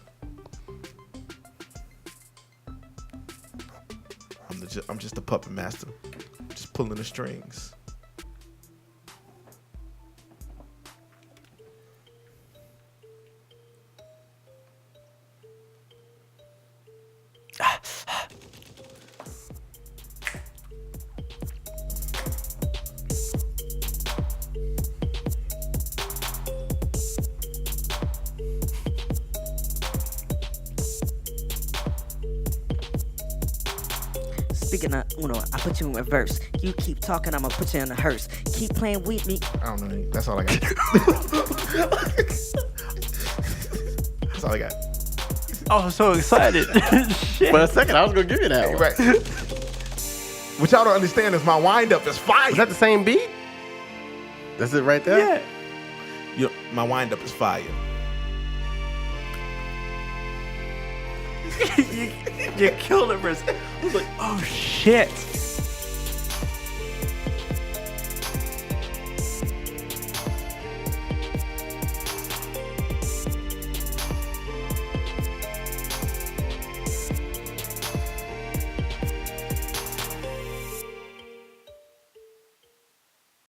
I'm just a puppet master, just pulling the strings. Speaking of Uno, I put you in reverse. You keep talking, I'ma put you in a hearse. Keep playing with me. I don't know. That's all I got. That's all I got. Oh, I'm so excited. Shit. For a second, I was going to give you that one. Right. What y'all don't understand is my wind-up is fire. Is that the same beat? That's it right there? Yeah. My wind-up is fire. You killed it, Chris. I was like, oh, shit.